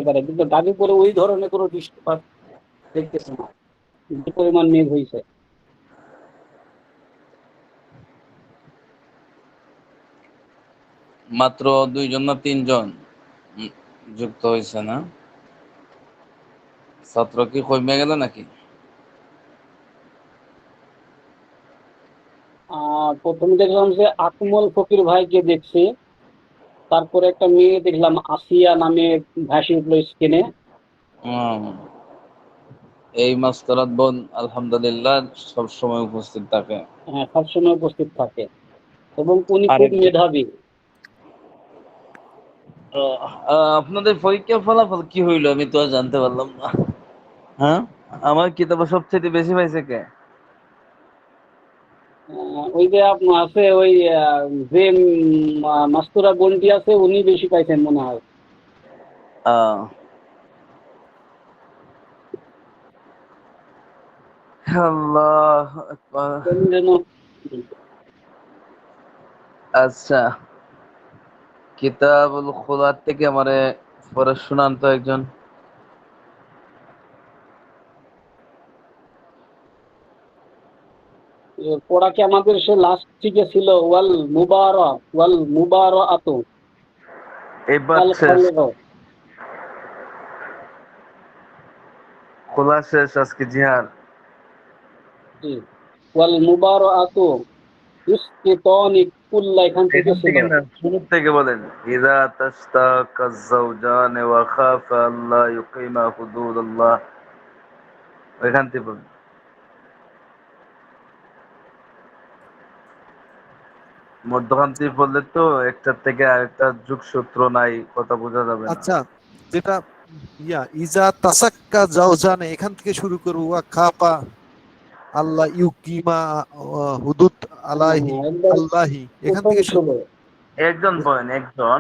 পারে, কিন্তু গাজীপুরে ওই ধরনের কোনো বৃষ্টিপাত দেখতেছি না, যে পরিমাণ মেঘ হয়েছে। মাত্র 2 জন না 3 জন যুক্ত হয়েছে না? ছাত্র কি কমে গেল নাকি? প্রথমে দেখলাম যে আকমল ফকির ভাইকে দেখছি, তারপরে একটা মেয়ে দেখলাম আসিয়া নামে ভাসি উঠলো স্ক্রিনে। হুম, এই মাস্তরাত বোন আলহামদুলিল্লাহ সব সময় উপস্থিত থাকে। হ্যাঁ, সবসময় উপস্থিত থাকে এবং উনি খুব আরেকজন মেধাবী। আপনাদের পরীক্ষার ফলাফল কি হইলো আমি তো আর জানতে পারলাম না। হ্যাঁ, আমার কিতাবে সবচেয়ে বেশি পাইছে কে? ওই যে আপনার আছে ওই যে মাস্তুরা বোনটি আছে, উনি বেশি পাইছেন মনে হয়। আহ, আল্লাহ আকবার। কোন যেন। আচ্ছা, কিতাবুল খুলাত থেকে আমারে পড়ে শোনান তো একজন। পড়া কি আমাদের সে লাস্ট থেকে ছিল, ওয়াল মুবারাতু এবার কাল শেষ, খলর। খোলা শেষ আজকে জিহার। জি, ওয়াল মুবারাতু ইসকিতানি কুল্লা, এখান থেকে এখান ছিল। থেকে না, শুরু থেকে বলেন। ইযা তাশতাকা যাওজান ওয়া খাফা আল্লাহ ইউকিমা হুদুদাল্লাহ, ওইখান থেকে বলেন। মধ্যখান থেকে বললে তো একটার থেকে আরেকটা যোগসূত্র নাই, কথা বোঝা যাবে না। আচ্ছা, যেটা ইজা তাসাক্কা জাওজানে এখান থেকে শুরু করবো, ওয়া খাপা আল্লাহ ইউকিমা হুদুদ আলাহি একদম আল্লাহি এখান প্রথম থেকে ছিল। একজন বলেন, একজন।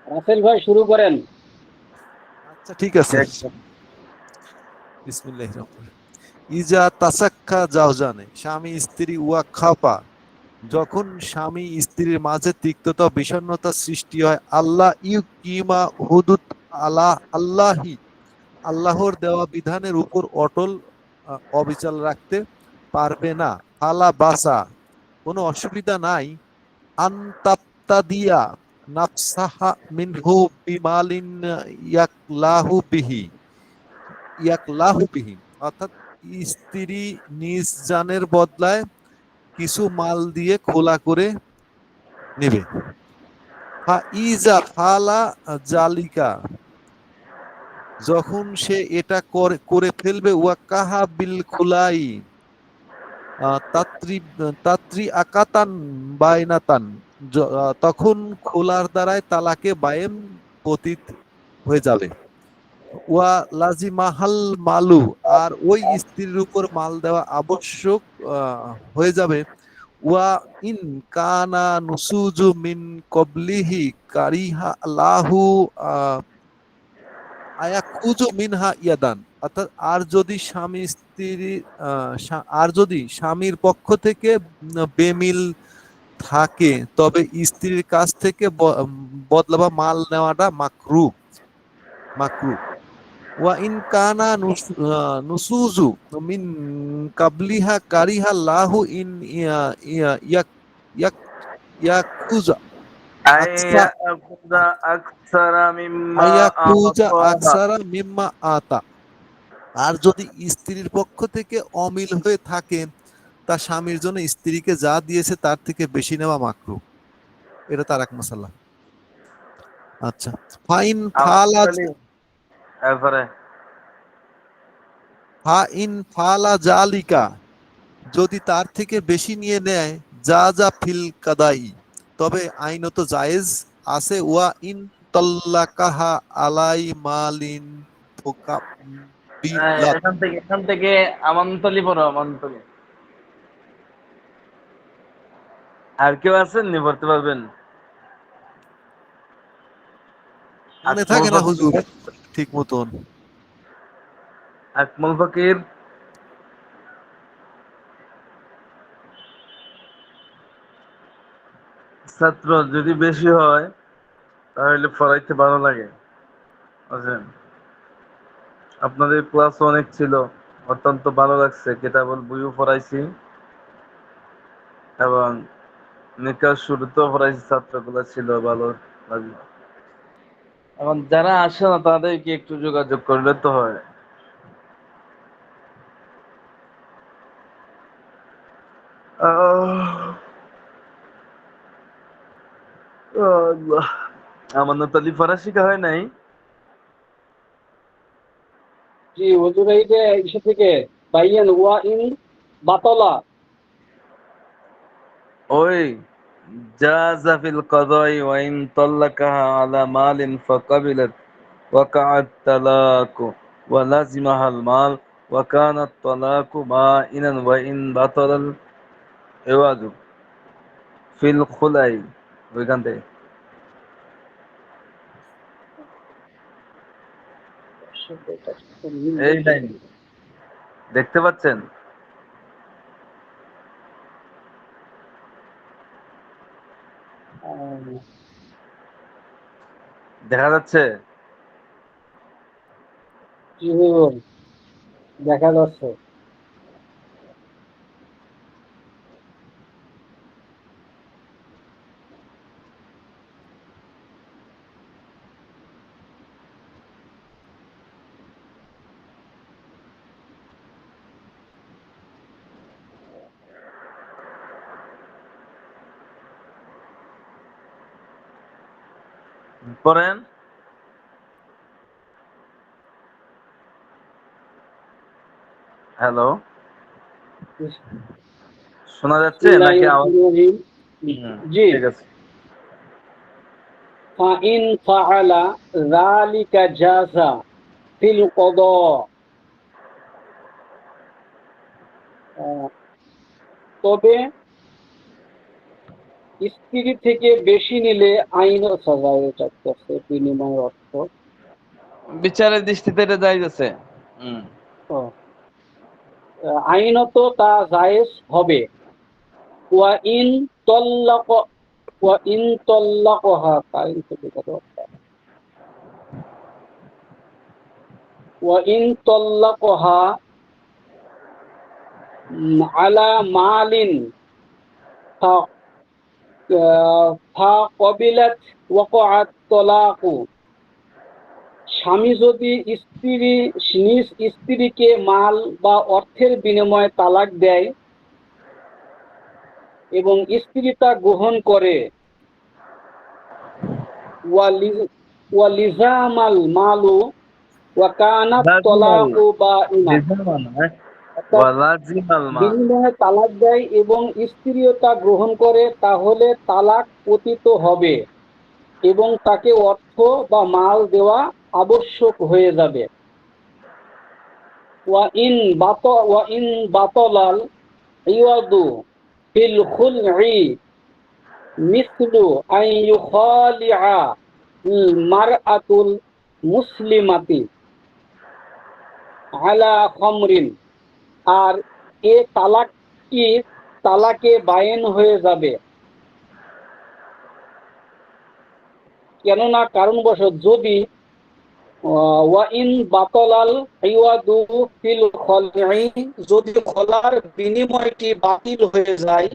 রাসেল ভাই শুরু করেন। আচ্ছা, ঠিক আছে। একজন। বিসমিল্লাহির রহমানির রহিম। ইজা তাসাক্কা জাওজানে, স্বামী স্ত্রী ওয়া খাপা, যখন স্বামী স্ত্রীর মাঝে তিক্ততা বিষণ্ণতা সৃষ্টি হয়, আল্লাহ ইউকিমা হুদুদ আল্লাহি, আল্লাহর দেওয়া বিধানের উপর অটল অবিচল রাখতে পারবে না, ফালা বাসা, কোনো অসুবিধা নাই, আন্তাপ্তাদিয়া নাফসাহা মিনহু বিমালিন ইয়াকলাহু বিহি ইয়াকলাহু বিহি, অর্থাৎ স্ত্রী নিজ জানের বদলায় কিছু মাল দিয়ে খোলা করে নেবে। ইজা ফালা জালিকা, যখন সে এটা করে ফেলবে, ওয়াকাহা বিল খুলাই তাত্রি তাত্রি আকাতান বায়নাতান, তখন খোলার দ্বারাই তালাকে বায়েন পতিত হয়ে যাবে। ওয়া লাজিমাহাল মালু, আর ওই স্ত্রীর উপর মাল দেওয়া আবশ্যক হয়ে যাবে। ওয়া ইন কানা নুসুজু মিন কবলিহি কারিহা লাহু আয়াকুজু মিনহা ইয়াদান, অর্থাৎ আর যদি স্বামীর পক্ষ থেকে বেমিল থাকে, তবে স্ত্রীর কাছ থেকে বদলা বা মাল নেওয়াটা মাকরু মাকরু। ওয়া ইন কানা নুসুজু মিন কাবলিহা কারিহা লাহু ইন ইয়াক ইয়াক ইয়াকুজা আকসা আইয়াকুযা আকসারা মিম্মা আয়াকুজা আতাহা। আকসারা মিম্মা আতা, আর যদি স্ত্রীর পক্ষ থেকে অমিল হয়ে থাকে, তা স্বামীর জন্য স্ত্রীকে যা দিয়েছে তার থেকে বেশি নেওয়া মাকরু। এটা তার এক মাসালা। আচ্ছা, ফাইন ফালা আমাদের এরপরে ফালা জালিকা, যদি তার থেকে বেশি নিয়ে নেয়, যা যা ফিল কাদাই, তবে আইনত জায়েজ আছে। ওয়া ইন তাল্লাকাহা আলাই মালিন ফুকাবিলাত, এখান থেকে আমানতলি পড়ো, আমানতলি। আর কেউ আছেন নি পড়তে পারবেন? মনে আকমল থাকে না হুজুর ফকির, ঠিক মতন। আকমল ফকির। ছাত্র যদি বেশি হয় তাহলে পড়াইতে ভালো লাগে, বুঝলেন? আপনাদের ক্লাস অনেক ছিল, অত্যন্ত ভালো লাগছে, কেতাবুল বইও পড়াইছি এবং নিকাশ শুরুতেও পড়াইছি, ছাত্রগুলো ছিল, ভালো লাগলো। এখন যারা আসে না তাদেরকে একটু যোগাযোগ করলে তো হয়। আল্লাহ, আমার তালি পড়া শিখা হয় নাই। জি হুজুর, এই যে ইসে থেকে বাইয়ান ওয়া ইন বাতলা। ওই জাযা ফিল কাযাই ওয়া ইন তাল্লাকাহা আলা মালিন ফাকাবিলাত ওয়াকাআত তালাকু ওয়া লাজিমাহাল মাল ওয়া কানাত তালাকু মাইনান ওয়া ইন বাতালাল ইওয়াদু ফিল খুলাই। ওইখান থেকে এই লাইন দেখতে পাচ্ছেন? দেখা যাচ্ছে? জি হুজুর, দেখা যাচ্ছে। পড়েন। হ্যালো, শোনা যাচ্ছে নাকি আওয়াজ? হুম, জি। ঠিক আছে। ফাইন ফাআলা যালিকা জাযা ফিল কদা। তবে স্ত্রী থেকে বেশি নিলে আইন সাজায়, এটা করছে বিনিময়ের অর্থ। বিচারের দৃষ্টিতে এটা যাইতেছে। হুম। ও, আইনত তা জায়েজ হবে। ওয়া ইন তল্লাক ওয়া ইন তল্লাকহা, তাই থেকে কথা। ওয়া ইন তল্লাকহা আলা মালিন ফাকাবিলাত ওয়াকাআত তালাকু। স্বামী যদি নিজ স্ত্রীকে মাল বা অর্থের বিনিময়ে তালাক দেয় এবং স্ত্রী তা গ্রহণ করে, ওয়ালিজামাল মালু ওয়া কানাত লাজিমাল, তালাকু বাইনাত। লিজামান, হ্যাঁ, অর্থাৎ ওয়ালাজিমাল মাল। বিনিময়ে তালাক দেয় এবং স্ত্রীও তা গ্রহণ করে, তাহলে তালাক পতিত হবে এবং তাকে অর্থ বা মাল দেওয়া আবশ্যক হয়ে যাবে। ওয়া ইন বাতালাল ইওয়াদু ফিল খুলই মিসলু আন ইউখালিআ আল মারআতুল মুসলিমাতি আলা খামরিন। আর এ তালাকটি তালাকে বায়েন হয়ে যাবে, কেননা কারণবশত যদি ওয়া ইন বাতালাল ইওয়াদু ফিল খলই, যদি খোলার বিনিময়টি বাতিল হয়ে যায়,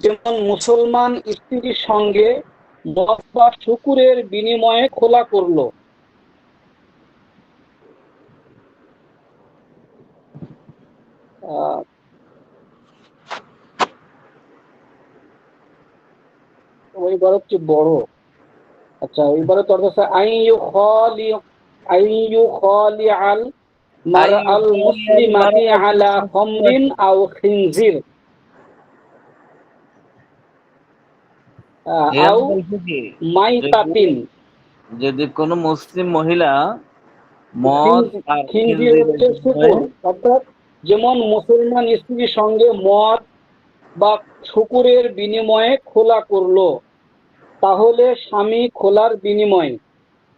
যেমন মুসলমান স্ত্রীর সঙ্গে মদ বা শুকুরের বিনিময়ে খোলা করলো। ওইবার হচ্ছে বড়। আচ্ছা, ওইবারে তো অর্থ হচ্ছে আইয়ু খালি আল মার আল মুসলিমাতি আলা খামরিন আও খিনজির আও মাইতাতিন। যদি কোনো মুসলিম মহিলা মদ আর খিনজির খিনজিরের হচ্ছে বিনিময়ে, শুকুর, অর্থাৎ যেমন মুসলমান স্ত্রীর সঙ্গে মদ বা শুকুরের বিনিময়ে খোলা করলো, তাহলে স্বামী খোলার বিনিময়,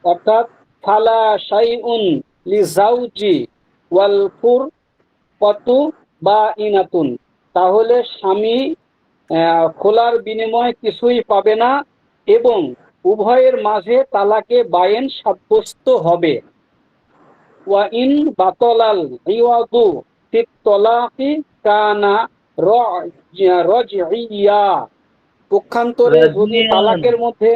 অর্থাৎ ফালা শাইউন লিজাউজি ওয়াল ফুরকাতু বাইনাতুন, তাহলে স্বামী খোলার বিনিময়ে কিছুই পাবে না এবং উভয়ের মাঝে তালাকে বায়েন সাব্যস্ত হবে। ওয়া ইন বাতলাল ইওয়াদু ফিত তলাকি কানা রাজইয়া। পক্ষান্তরে যদি রাজিয়ান। তালাকের মধ্যে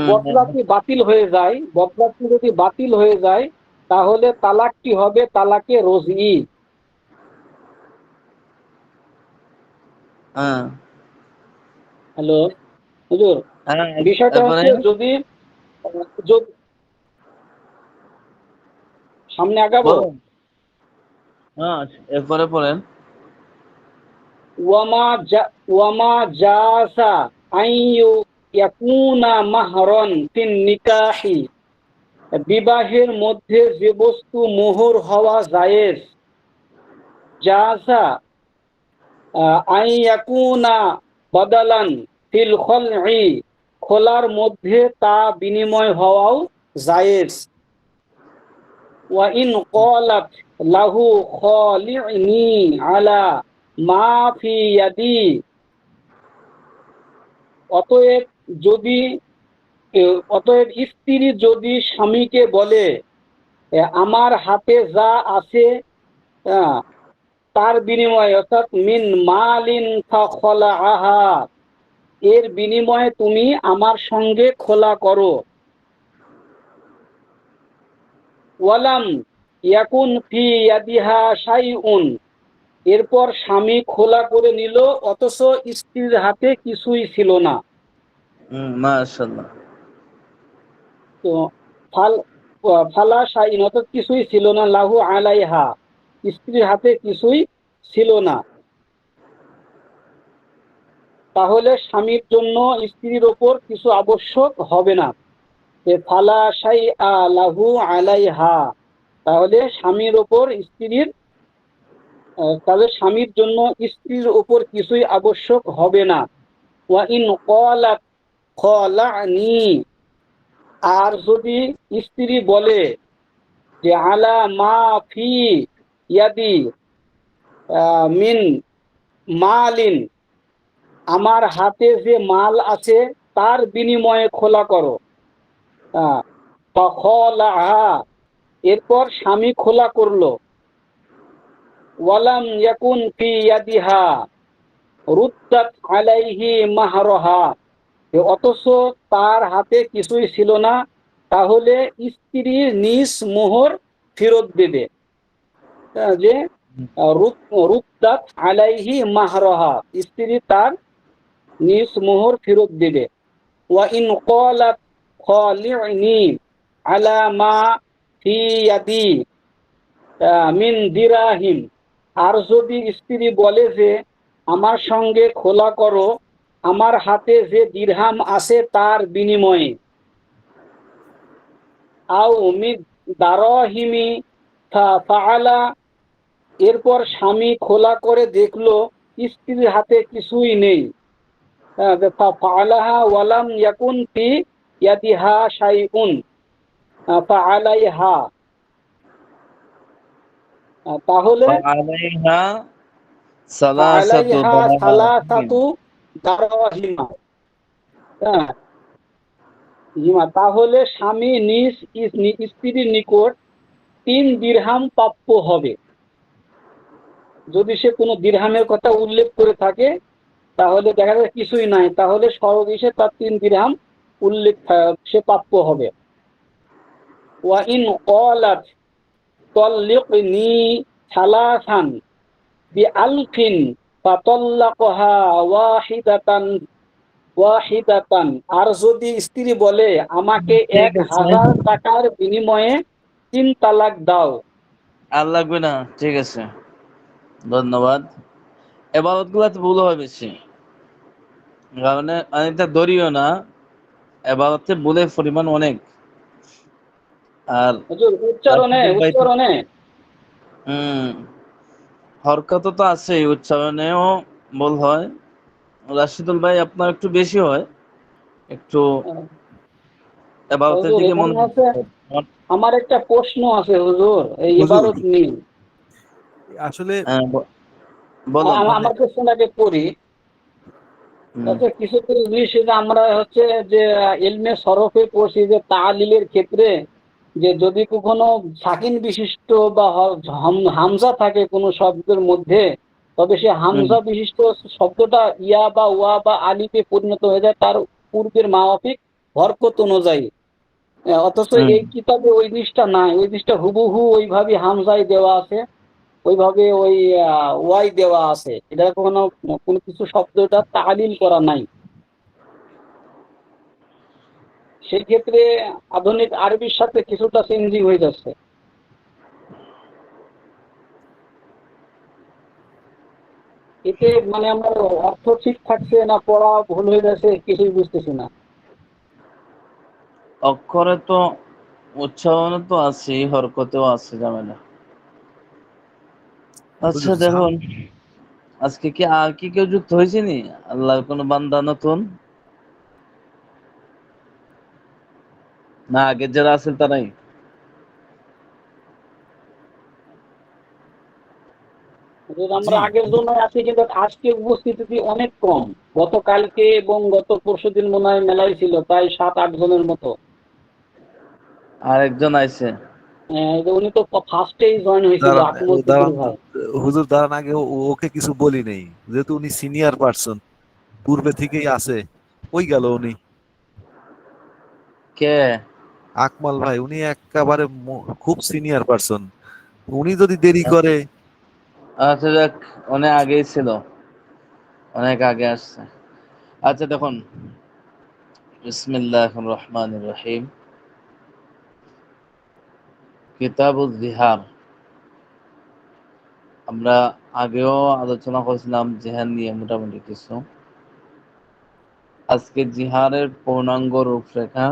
বদলাটি বাতিল হয়ে যায়, বদলাটি যদি বাতিল হয়ে যায় তাহলে তালাকটি হবে তালাকে রজই। হ্যাঁ হ্যালো হুজুর, হ্যাঁ, বিষয়টা এরপরে হচ্ছে যদি যদি- সামনে আগাবো। বলুন। হ্যাঁ, এরপরে পড়েন। ওয়ামা জাসা আইয়ু ইয়াকুনা মাহরন ফিন নিকাহি। বিবাহের মধ্যে যে বস্তু মোহর হওয়া জায়েজ, জাসা আইয়াকুনা বাদালান ফিল খলঈ, খোলার মধ্যে তা বিনিময় হওয়াও জায়েজ। ওয়া ইন ক্বালাত লাহু খালি'নি আলা মা ফি ইয়াদি। অতএব যদি অতএব স্ত্রী যদি স্বামীকে বলে আমার হাতে যা আছে আহ, তার বিনিময়ে, অর্থাৎ মিন মালিন ফাখলাআহা, এর বিনিময়ে তুমি আমার সঙ্গে খোলা করো। ওয়ালাম ইয়াকুন ফি ইয়াদিহা শাইউন, এরপর স্বামী খোলা করে নিল অথচ স্ত্রীর হাতে কিছুই ছিল না। মাশাআল্লাহ। তো ফাল ফালা শাইন, অর্থাৎ কিছুই ছিল না, লাহু আলাইহা, স্ত্রীর হাতে কিছুই ছিল না, তাহলে স্বামীর জন্য স্ত্রীর ওপর কিছু আবশ্যক হবে না। ফালা শাইআ লাহু আলাইহা, তাহলে স্বামীর ওপর স্ত্রীর তাহলে স্বামীর জন্য স্ত্রীর ওপর কিছুই আবশ্যক হবে না। ওয়া ইন ক্বালাত খলানি, আর যদি স্ত্রী বলে যে আলা মা ফি ইয়াদি মিন মালিন, আমার হাতে যে মাল আছে তার বিনিময়ে খোলা করো, ফখলাহা, এরপর স্বামী খোলা করলো। ওয়ালাম ইয়াকুন ফি ইয়াদিহা রুদ্দাত আলাইহি মাহরহা, অথচ তার হাতে কিছুই ছিল না, তাহলে স্ত্রী নিজ মোহর ফেরত দেবে। যে রুদ্দাত আলাইহি মাহরহা, স্ত্রী তার নিজ মোহর ফেরত দেবে। ওয়া ইন ক্বালাত খালি'নি আলা মা ফি ইয়াদি মিন দিরাহিম, আর যদি স্ত্রী বলে যে আমার সঙ্গে খোলা করো আমার হাতে যে দিরহাম আছে তার বিনিময়ে, আও মিদ দারহিমি ফাআলা, এরপর স্বামী খোলা করে দেখলো স্ত্রীর হাতে কিছুই নেই, ফাআলাহা ওয়ালাম ইয়াকুন ফি ইয়াদিহা শাইউন ফাআলাইহা, তাহলে ফাআলাইহা সালাসাতু ফাআলাইহা দারাহিম। সালাসাতু দারহিমা। তাহলে স্বামী নিজ স্ত্রীর নিকট 3 দিরহাম প্রাপ্য হবে। যদি সে কোনো দিরহামের কথা উল্লেখ করে থাকে তাহলে দেখা যায় কিছুই নাই, তাহলে সর্বশেষে তার 3 দিরহাম উল্লেখ সে প্রাপ্য হবে। ওয়া ইন ক্বালাত তাল্লিকনি সালাসান বিআলফিন ফাতাল্লাকহা ওয়াহিদাতান, আর যদি স্ত্রী বলে আমাকে ঠিক আছে, 1000 টাকার বিনিময়ে 3 তালাক দাও। আর লাগবে না, ঠিক আছে, ধন্যবাদ। এবাদত গুলাতে ভুল হয় বেশি, কারণ অনেকটা দরিও না, এবাদতে ভুলের পরিমাণ অনেক। আর হুজুর, উচ্চারণে রাশিদুল ভাই তো উচ্চারণে হম হরকত তো আছে, উচ্চারণেও ভুল হয়। রাশিদুল ভাই আপনার একটু বেশি হয়, একটু এবাদতের হুজুর দিকে এখানে মনোযোগ আছে, দিতে হবে। আমার একটা প্রশ্ন আছে হুজুর, এই হুজুর ইবারত নিয়ে। আসলে বলুন। মানে আমার কোশ্চেনটাকে পড়ি। আচ্ছা, কিছু কিছু জিনিস যে আমরা হচ্ছে যে ইলমে সরফে পড়ছি যে তালিলের ক্ষেত্রে, যে যদি কখনো সাকিন বিশিষ্ট বা হামজা থাকে কোনো শব্দের মধ্যে, তবে সে হুম হামজা বিশিষ্ট শব্দটা ইয়া বা ওয়া বা আলিফে পরিণত হয়ে যায় তার পূর্বের মাওয়াফিক হরকত অনুযায়ী। অথচ হুম এই কিতাবে ওই জিনিসটা নাই, ওই জিনিসটা হুবহু ওইভাবে হামজায় দেওয়া আছে, ওইভাবে ওই ওয়াই দেওয়া আছে, এটা কোনো কোনো কিছু শব্দটা তালিল করা নাই। সেই ক্ষেত্রে আধুনিক আরবির সাথে কিছুটা চেঞ্জিং হয়ে যাচ্ছে। এতে মানে আমার অর্থ ঠিক থাকছে না পড়া ভুল হয়ে যাচ্ছে কিছুই বুঝতেছি না। অক্ষরে তো উচ্চারণে তো আছে, হরকতেও আছে ঝামেলা। আচ্ছা হুজুর দেখুন, আজকে কি আর কি কেউ যুক্ত হয়েছে নি? আল্লাহর কোনো বান্দা নতুন, না আগের যারা আছে তারাই? আমরা জি, আগের জন্য আছি, কিন্তু আজকে উপস্থিতি অনেক কম। গতকালকে এবং গত পরশুদিন মনে হয় মেলায় ছিল প্রায় 7-8 জনের মতো। আর একজন আইছে। যে উনি তো ফার্স্টেই জয়েন হয়েছিল, দাঁড়ান আকমল দাঁড়ান, তুকুর ভাই। হুজুর দাঁড়ান, আগে ওকে কিছু বলি নেই, যেহেতু উনি সিনিয়র পার্সন, পূর্বে থেকেই আছে। ওই গেল উনি, কে? আকমাল ভাই, উনি একেবারে খুব সিনিয়র পার্সন। উনি যদি দেরি করে। আচ্ছা যাক, অনেক আগেই ছিল, অনেক আগে আসছে। আচ্ছা দেখুন, বিসমিল্লাহির রহমানির রহিম। কিতাবুজ জিহার, আমরা আগেও আলোচনা করেছিলাম জিহার নিয়ে মোটামুটি কিছু। আজকে জিহারের পূর্ণাঙ্গ রূপরেখা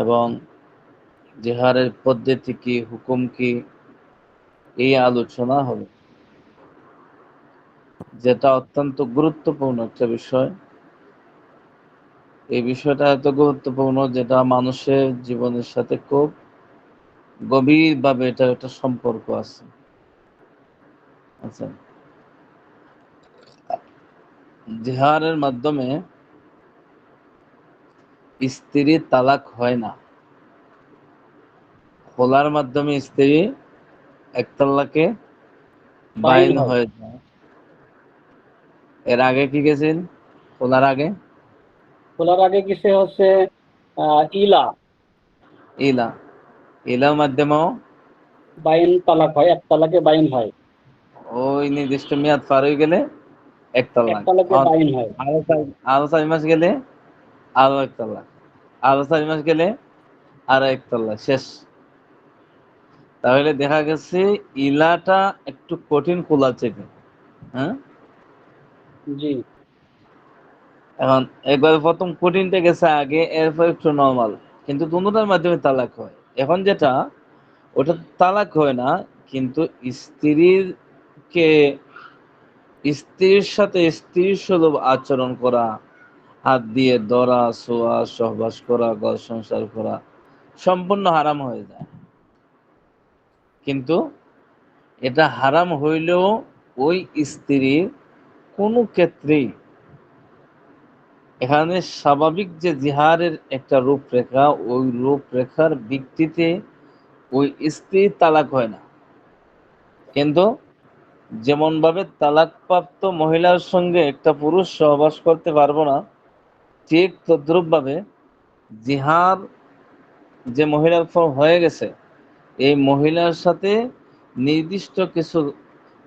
এবং জিহারের পদ্ধতি কি, হুকুম কি, এই আলোচনা হবে, যেটা অত্যন্ত গুরুত্বপূর্ণ একটা বিষয়। এই বিষয়টা এত গুরুত্বপূর্ণ যেটা মানুষের জীবনের সাথে খুব গভীরভাবে এটা একটা সম্পর্ক আছে। আচ্ছা, জিহারের মাধ্যমে স্ত্রী তালাক হয় না, খোলার মাধ্যমে স্ত্রী এক তালাকে বাইন বাইন হয়। হয়ে যায়। এর আগে কি গেছেন? খোলার আগে খোলার আগে কিসে হচ্ছে ইলা, ইলা, ইলার মাধ্যমেও বাইন তালাক হয়, এক তালাকে বাইন হয়। ওই নির্দিষ্ট মেয়াদ পার হয়ে গেলে এক এক তালাক। তালাকে আর বাইন হয়। আরো 4 মাস গেলে আরো এক তালাক, আরো 4 মাস গেলে আরো এক তালাক, শেষ। তাহলে দেখা গেছে ইলাটা একটু কঠিন খোলা চেপে। হ্যাঁ, জি এখন একবার প্রথম কঠিনটা গেছে আগে, এরপর একটু নর্মাল, কিন্তু দুটোটার মাধ্যমে তালাক হয়। এখন যেটা, ওটা তালাক হয় না, কিন্তু স্ত্রীর কে স্ত্রীর সাথে স্ত্রীর সুলভ আচরণ করা, হাত দিয়ে ধরা, ছোঁয়া, সহবাস করা, ঘর সংসার করা সম্পূর্ণ হারাম হয়ে যায়। কিন্তু এটা হারাম হইলেও ওই স্ত্রীর কোনো ক্ষেত্রেই, এখানে স্বাভাবিক যে জিহারের একটা রূপরেখা, ওই রূপরেখার ভিত্তিতে ওই স্ত্রী তালাক হয় না। কিন্তু যেমন ভাবে তালাকপ্রাপ্ত মহিলার সঙ্গে একটা পুরুষ সহবাস করতে পারবো না, ঠিক তদ্রুপ ভাবে জিহার যে মহিলার উপর হয়ে গেছে, এই মহিলার সাথে নির্দিষ্ট কিছু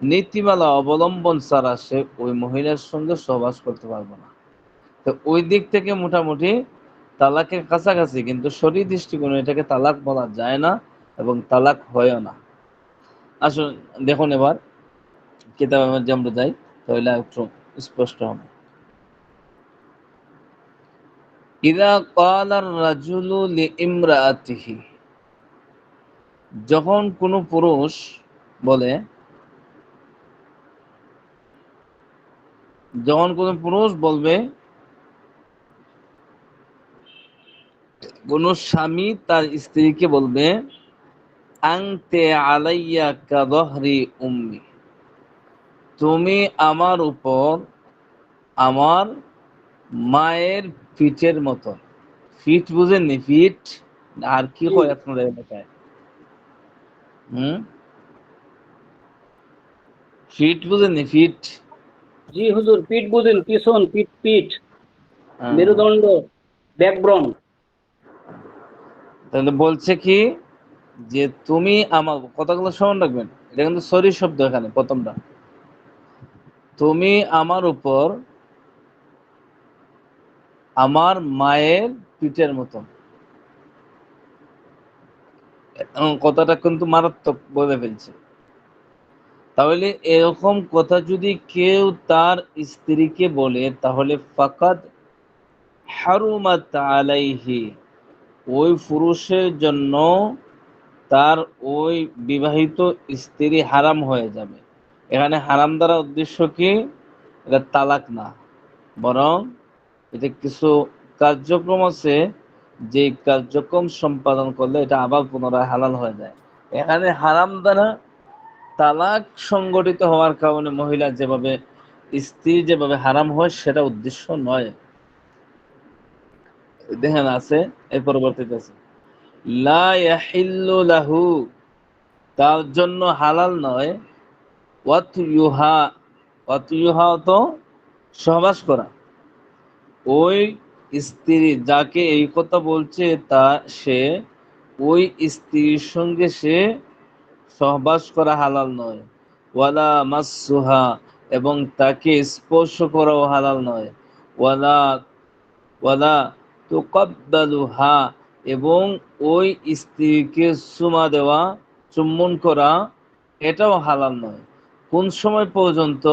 নীতিমালা অবলম্বন ছাড়া সে ওই মহিলার সঙ্গে সহবাস করতে পারবে না। তো ওই দিক থেকে মোটামুটি তালাকের কাছাকাছি, কিন্তু শরীর দৃষ্টিকোণে এটাকে তালাক বলা যায় না এবং তালাক হয়ও না। আসুন দেখুন, এবার কিতাবের মধ্যে আমরা যাই, তাহলে একটু স্পষ্ট হবে। ইদা ক্বালার রাজুলু লিইমরাআতিহি, যখন কোনো পুরুষ বলে, যখন কোনো পুরুষ বলবে, কোনো স্বামী তার স্ত্রীকে বলবে, আনতে আলাইয়া কা যহরি উম্মি, তুমি আমার উপর আমার মায়ের পিঠের মতো। ফিট বুঝেননি? ফিট আর কি জি হয় আপনাদের এলাকায়? হুম, ফিট বুঝেননি? ফিট। জি হুজুর, পিঠ বুঝেন, পিছন, পিঠ, পিঠ, হ্যাঁ, মেরুদণ্ড, ব্যাকব্রন। তাহলে বলছে কি যে তুমি আমার কথাগুলো স্মরণ রাখবেন, এটা কিন্তু সরি শব্দ এখানে প্রথমটা। তুমি আমার উপর আমার মায়ের পিঠের মতো। কথাটা কিন্তু মারাত্মক বলে ফেলছে। তাহলে এরকম কথা যদি কেউ তার স্ত্রীকে বলে তাহলে ফাকাদ হারুমাত আলাইহি, ওই পুরুষের জন্য তার ওই বিবাহিত স্ত্রী হারাম হয়ে যাবে। এখানে হারাম দ্বারা উদ্দেশ্য কি? এটা তালাক না, বরং এটা কিছু কার্যক্রম আছে যে কার্যক্রম সম্পাদন করলে এটা আবার পুনরায় হালাল হয়ে যায়। এখানে হারাম দ্বারা তালাক সংগঠিত হওয়ার কারণে মহিলা যেভাবে, স্ত্রী যেভাবে হারাম হয় সেটা উদ্দেশ্য নয়। দেখেন আছে এর পরবর্তীতে আছে লা ইয়াহিল্লু লাহু, তার জন্য হালাল নয়, ওয়াতয়ুহা, ওয়াতয়ুহা তো সহবাস করা। ওই স্ত্রী যাকে এই কথা বলছে তা সে, ওই স্ত্রীর সঙ্গে সে সহবাস করা হালাল নয়। ওয়ালা মাসসুহা, এবং তাকে স্পর্শ করাও হালাল নয়। ওয়ালা ওয়ালা তুকাব্বালুহা, এবং ওই স্ত্রীকে চুমা দেওয়া, চুম্বন করা, এটাও হালাল নয়। কোন সময় পর্যন্ত?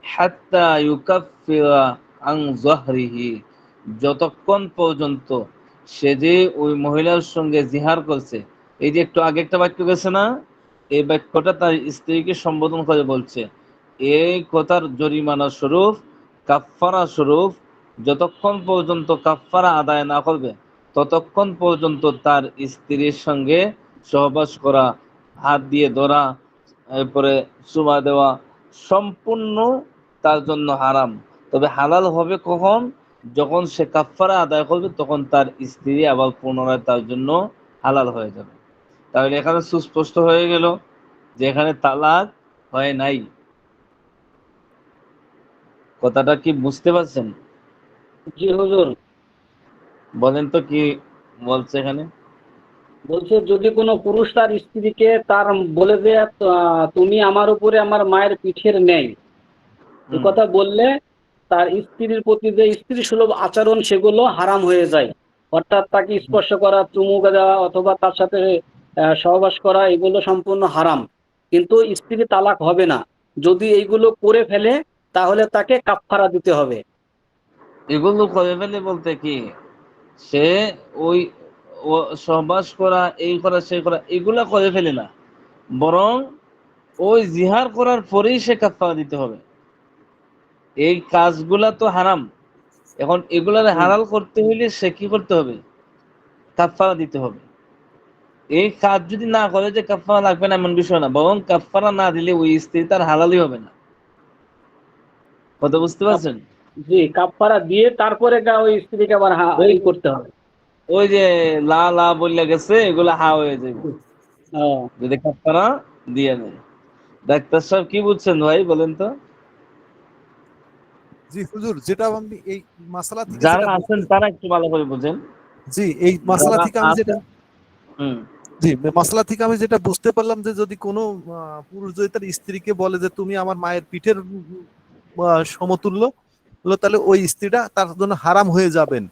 হাত্তা ইউকাফিরা আন যহরিহি, যতক্ষণ পর্যন্ত সে যে ওই মহিলার সঙ্গে জিহার করছে। এই যে একটু আগে একটা বাক্য গেছে না, এই বাক্যটা তার স্ত্রীকে সম্বোধন করে বলছে। এই কথার জরিমানা স্বরূপ, কাফফারা স্বরূপ, যতক্ষণ পর্যন্ত কাফফারা আদায় না করবে ততক্ষণ পর্যন্ত তার স্ত্রীর সঙ্গে সহবাস করা, হাত দিয়ে ধরা, এরপরে চুমা দেওয়া সম্পূর্ণ তার জন্য হারাম। তবে হালাল হবে কখন? যখন সে কাফফারা আদায় করবে তখন তার স্ত্রী আবার পুনরায় তার জন্য হালাল হয়ে যাবে। তাহলে এখানে সুস্পষ্ট হয়ে গেল যে এখানে তালাক হয় নাই। কথাটা কি বুঝতে পারছেন? জি হুজুর, বলেন তো কি বলছে এখানে। বলছে যদি কোনো পুরুষ তার স্ত্রীকে তার বলে যে তুমি আমার উপরে আমার মায়ের পিঠের ন্যায়, এ হুম, কথা বললে তার স্ত্রীর প্রতি যে স্ত্রী সুলভ আচরণ সেগুলো হারাম হয়ে যায়। অর্থাৎ তাকে স্পর্শ করা, চুমু দেওয়া অথবা তার সাথে সহবাস করা এগুলো সম্পূর্ণ হারাম। কিন্তু স্ত্রী তালাক হবে না। যদি এইগুলো করে ফেলে তাহলে তাকে কাফফারা দিতে হবে। এগুলো করে ফেলে বলতে কি, সে ওই সহবাস করা, এই করা, সেই করা, এগুলা করে ফেলে না, বরং ওই জিহার করার পরেই সে কাফারা দিতে হবে। এই কাজগুলা তো হারাম, এখন এগুলার হুম। হালাল করতে হইলে সে কি করতে হবে? কাফারা দিতে হবে। এই কাজ যদি না করে যে কাফারা লাগবে না এমন বিষয় না, বরং কাফারা না দিলে ওই স্ত্রী তার হালালই হবে না। কথা বুঝতে কাপ- পারছেন? জি, কাফফারা দিয়ে তারপরে ওই স্ত্রীকে আবার ওই ই করতে হবে। ওই যে লা লা বললে গেছে এগুলা হা হয়ে যাবে ও, যদি কাফারা দিয়ে নেয়। ডাক্তার সাহেব কি বুঝছেন ভাই বলেন তো? জি হুজুর, যেটা আমি এই মাসালা থেকে যারা যেটা আছেন বুঝতে, তারা একটু ভালো করে বুঝেন। জি এই মাসালা যারা থেকে আমি যেটা, আছেন, হুম, জি মাসলা থেকে আমি যেটা বুঝতে পারলাম যে যদি কোনো পুরুষ যদি তার স্ত্রীকে বলে যে তুমি আমার মায়ের পিঠের সমতুল্য হলো, তাহলে ওই স্ত্রীটা তার জন্য হারাম হয়ে যাবেন।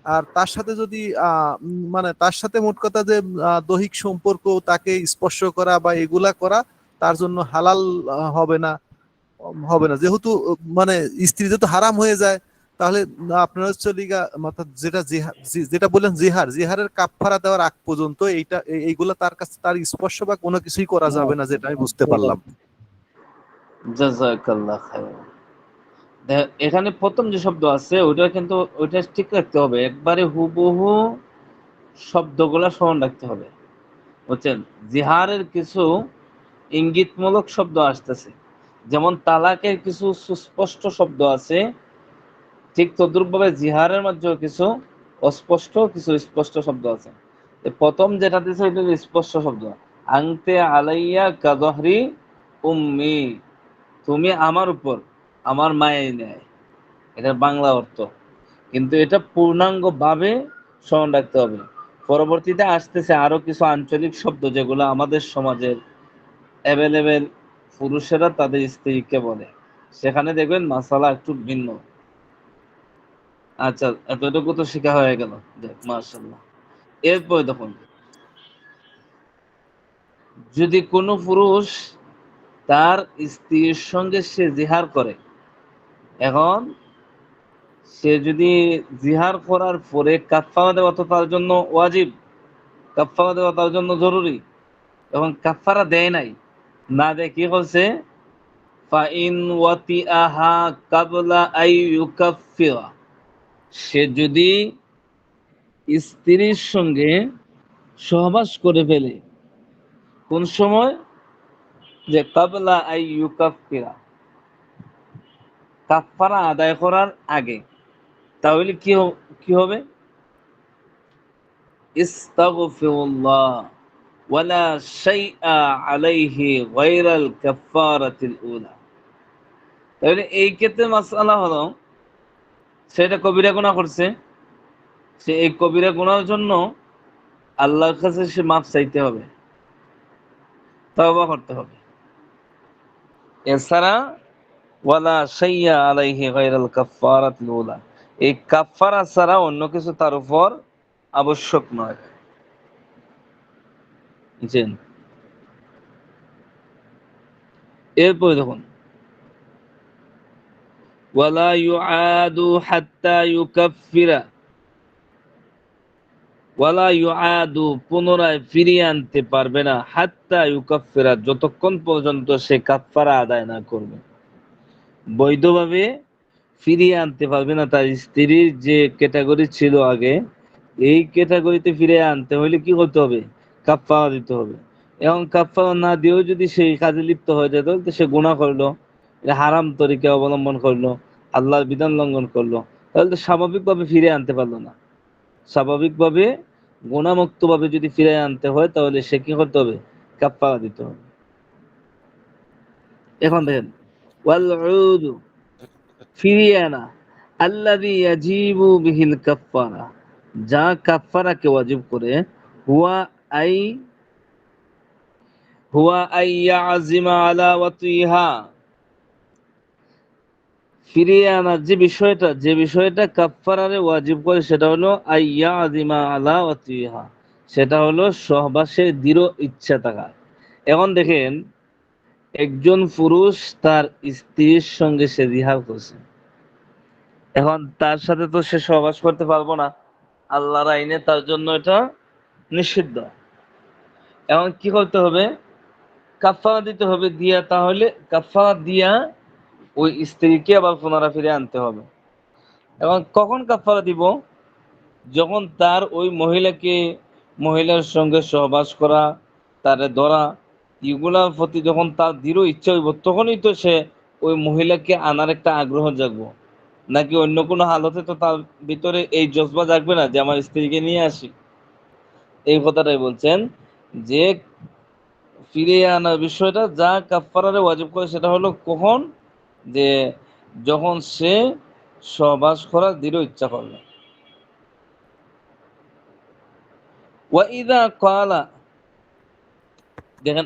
আর তার সাথে যদি মানে তার সাথে মোট কথা যে দৈহিক সম্পর্ক, তাকে স্পর্শ করা বা এগুলা করা তার জন্য হালাল হবে না, হবে না। যেহেতু মানে স্ত্রী যেহেতু হারাম হয়ে যায়, তাহলে আপনার চলে অর্থাৎ যেটা যেটা বললেন জিহার, জিহারের কাফফারা দেওয়ার আগ পর্যন্ত এইটা এইগুলা তার কাছে তার স্পর্শ বা কোনো কিছুই করা যাবে না, যেটা আমি বুঝতে ঠিক পারলাম। আছে। জাযাকাল্লাহ খায়র। এখানে প্রথম যে শব্দ আছে ওইটা কিন্তু, ওইটা ঠিক রাখতে হবে, একবারে হুবহু শব্দগুলা স্মরণ রাখতে হবে, বুঝছেন? জিহারের কিছু ইঙ্গিতমূলক শব্দ আসতেছে, যেমন তালাকের কিছু সুস্পষ্ট শব্দ আছে, ঠিক তদ্রুপভাবে জিহারের মধ্যে কিছু অস্পষ্ট কিছু স্পষ্ট শব্দ আছে। প্রথম যেটা দিছে এটা স্পষ্ট শব্দ, আংতে আলাইয়া কাদহরি উম্মি, তুমি আমার উপর আমার মায়ের ন্যায়, এটার বাংলা অর্থ। কিন্তু এটা পূর্ণাঙ্গ ভাবে স্মরণ রাখতে হবে। পরবর্তীতে আসতেছে আরো কিছু আঞ্চলিক শব্দ যেগুলো আমাদের সমাজের অ্যাভেলেবেল পুরুষেরা তাদের স্ত্রীকে বলে, সেখানে দেখবেন মাসালা একটু ভিন্ন। আচ্ছা, এতটুকু তো শেখা হয়ে গেল, মাশাআল্লাহ। এরপর দেখুন, যদি কোনো পুরুষ তার স্ত্রীর সঙ্গে সে জিহার করে, এখন সে যদি জিহার করার পরে কাফারা দেওয়া তো তার জন্য ওয়াজিব, কাফারা দেওয়া তার জন্য জরুরি, এবং কাফারা দেয় নাই, না দেয় কি করছে, ফাইন ওয়াতিআহা কাবলা আই ইউকাফিরা, সে যদি স্ত্রীর সঙ্গে সহবাস করে ফেলে, কোন সময়, যে কাবলা আই ইউকাফিরা, কাফারা আদায় করার আগে, তাহলে কি হবে, ইস্তাগফিরুল্লাহ ওয়ালা শাইআ আলাইহি গায়রাল কাফারাতিল উলা। তাহলে এই ক্ষেত্রে মাসআলা হলো, সেটা কবিরা গুনাহ করছে, সে এই কবিরা গুনাহের জন্য আল্লাহর কাছে সে মাফ চাইতে হবে, তওবা করতে হবে। এছাড়া ওয়ালা শাইআ আলাইহি গায়রাল কাফারাতিল উলা, এই কাফারা ছাড়া অন্য কিছু তার উপর আবশ্যক নয়। বুঝছেন? এরপর দেখুন, ওয়ালা ইউআদু হাত্তা ইউকাফিরা, ওয়ালা ইউআদু পুনরায় ফিরিয়ে আনতে পারবে না, হাত্তা ইউকাফিরা যতক্ষণ পর্যন্ত সে কাফারা আদায় না করবে। বৈধভাবে ফিরিয়ে আনতে পারবে না তার স্ত্রীর যে ক্যাটাগরি ছিল আগে, এই ক্যাটাগরিতে ফিরে আনতে হলে কি করতে হবে, কাফারা দিতে হবে। এবং কাফারা না দিয়েও যদি সেই কাজে লিপ্ত হয়ে যায়, তাহলে তো সে গুনাহ করলো, হারাম তরিকা অবলম্বন করলো, আল্লাহর বিধান লঙ্ঘন করলো, তাহলে তো স্বাভাবিকভাবে ফিরে আনতে পারলো না। স্বাভাবিকভাবে গুনাহমুক্তভাবে যদি ফিরে আনতে হয়, তাহলে সে কি করতে হবে, কাফারা দিতে হবে। এখন দেখেন, ওয়াল উদু ফিরিয়ে আনা, আল্লাযী ইয়াজিবু বিহিল কাফারা, যা কাফারাকে ওয়াজিব করে, হুয়া আই ইয়াজিমা আলা ওয়াতিহা, ফিরিয়ে আনার যে বিষয়টা কাফারারে ওয়াজিব করে, সেটা হলো আই ইয়াজিমা আলা ওয়াতিহা, সেটা হলো সহবাসের দৃঢ় ইচ্ছা থাকা। এখন দেখেন, একজন পুরুষ তার স্ত্রীর সঙ্গে সে জিহার করছে, এখন তার সাথে তো সে সহবাস করতে পারবো না, আল্লাহর আইনে তার জন্য এটা নিষিদ্ধ। এখন কি করতে হবে, কাফারা দিতে হবে, দিয়া তাহলে কাফারা দিয়া ওই স্ত্রীকে আবার পুনরায় ফিরে আনতে হবে। এবং কখন কাফারা দিব, যখন তার ওই মহিলার সঙ্গে সহবাস করা, তারে ধরা, এগুলার প্রতি যখন তার দৃঢ় ইচ্ছা হইব, তখনই তো সে ওই মহিলাকে আনার একটা আগ্রহ জাগবো। নাকি অন্য কোনো হালতে তো তার ভিতরে এই জজবা জাগবে না যে আমার স্ত্রীকে নিয়ে আসি। এই কথাটাই বলছেন যে ফিরিয়ে আনার বিষয়টা যা কাফারারে ওয়াজিব করে, সেটা হলো কখন, যে যখন সে সহবাস করার দৃঢ় ইচ্ছা করবে। ওয়াইদা ক্বালা, দেখেন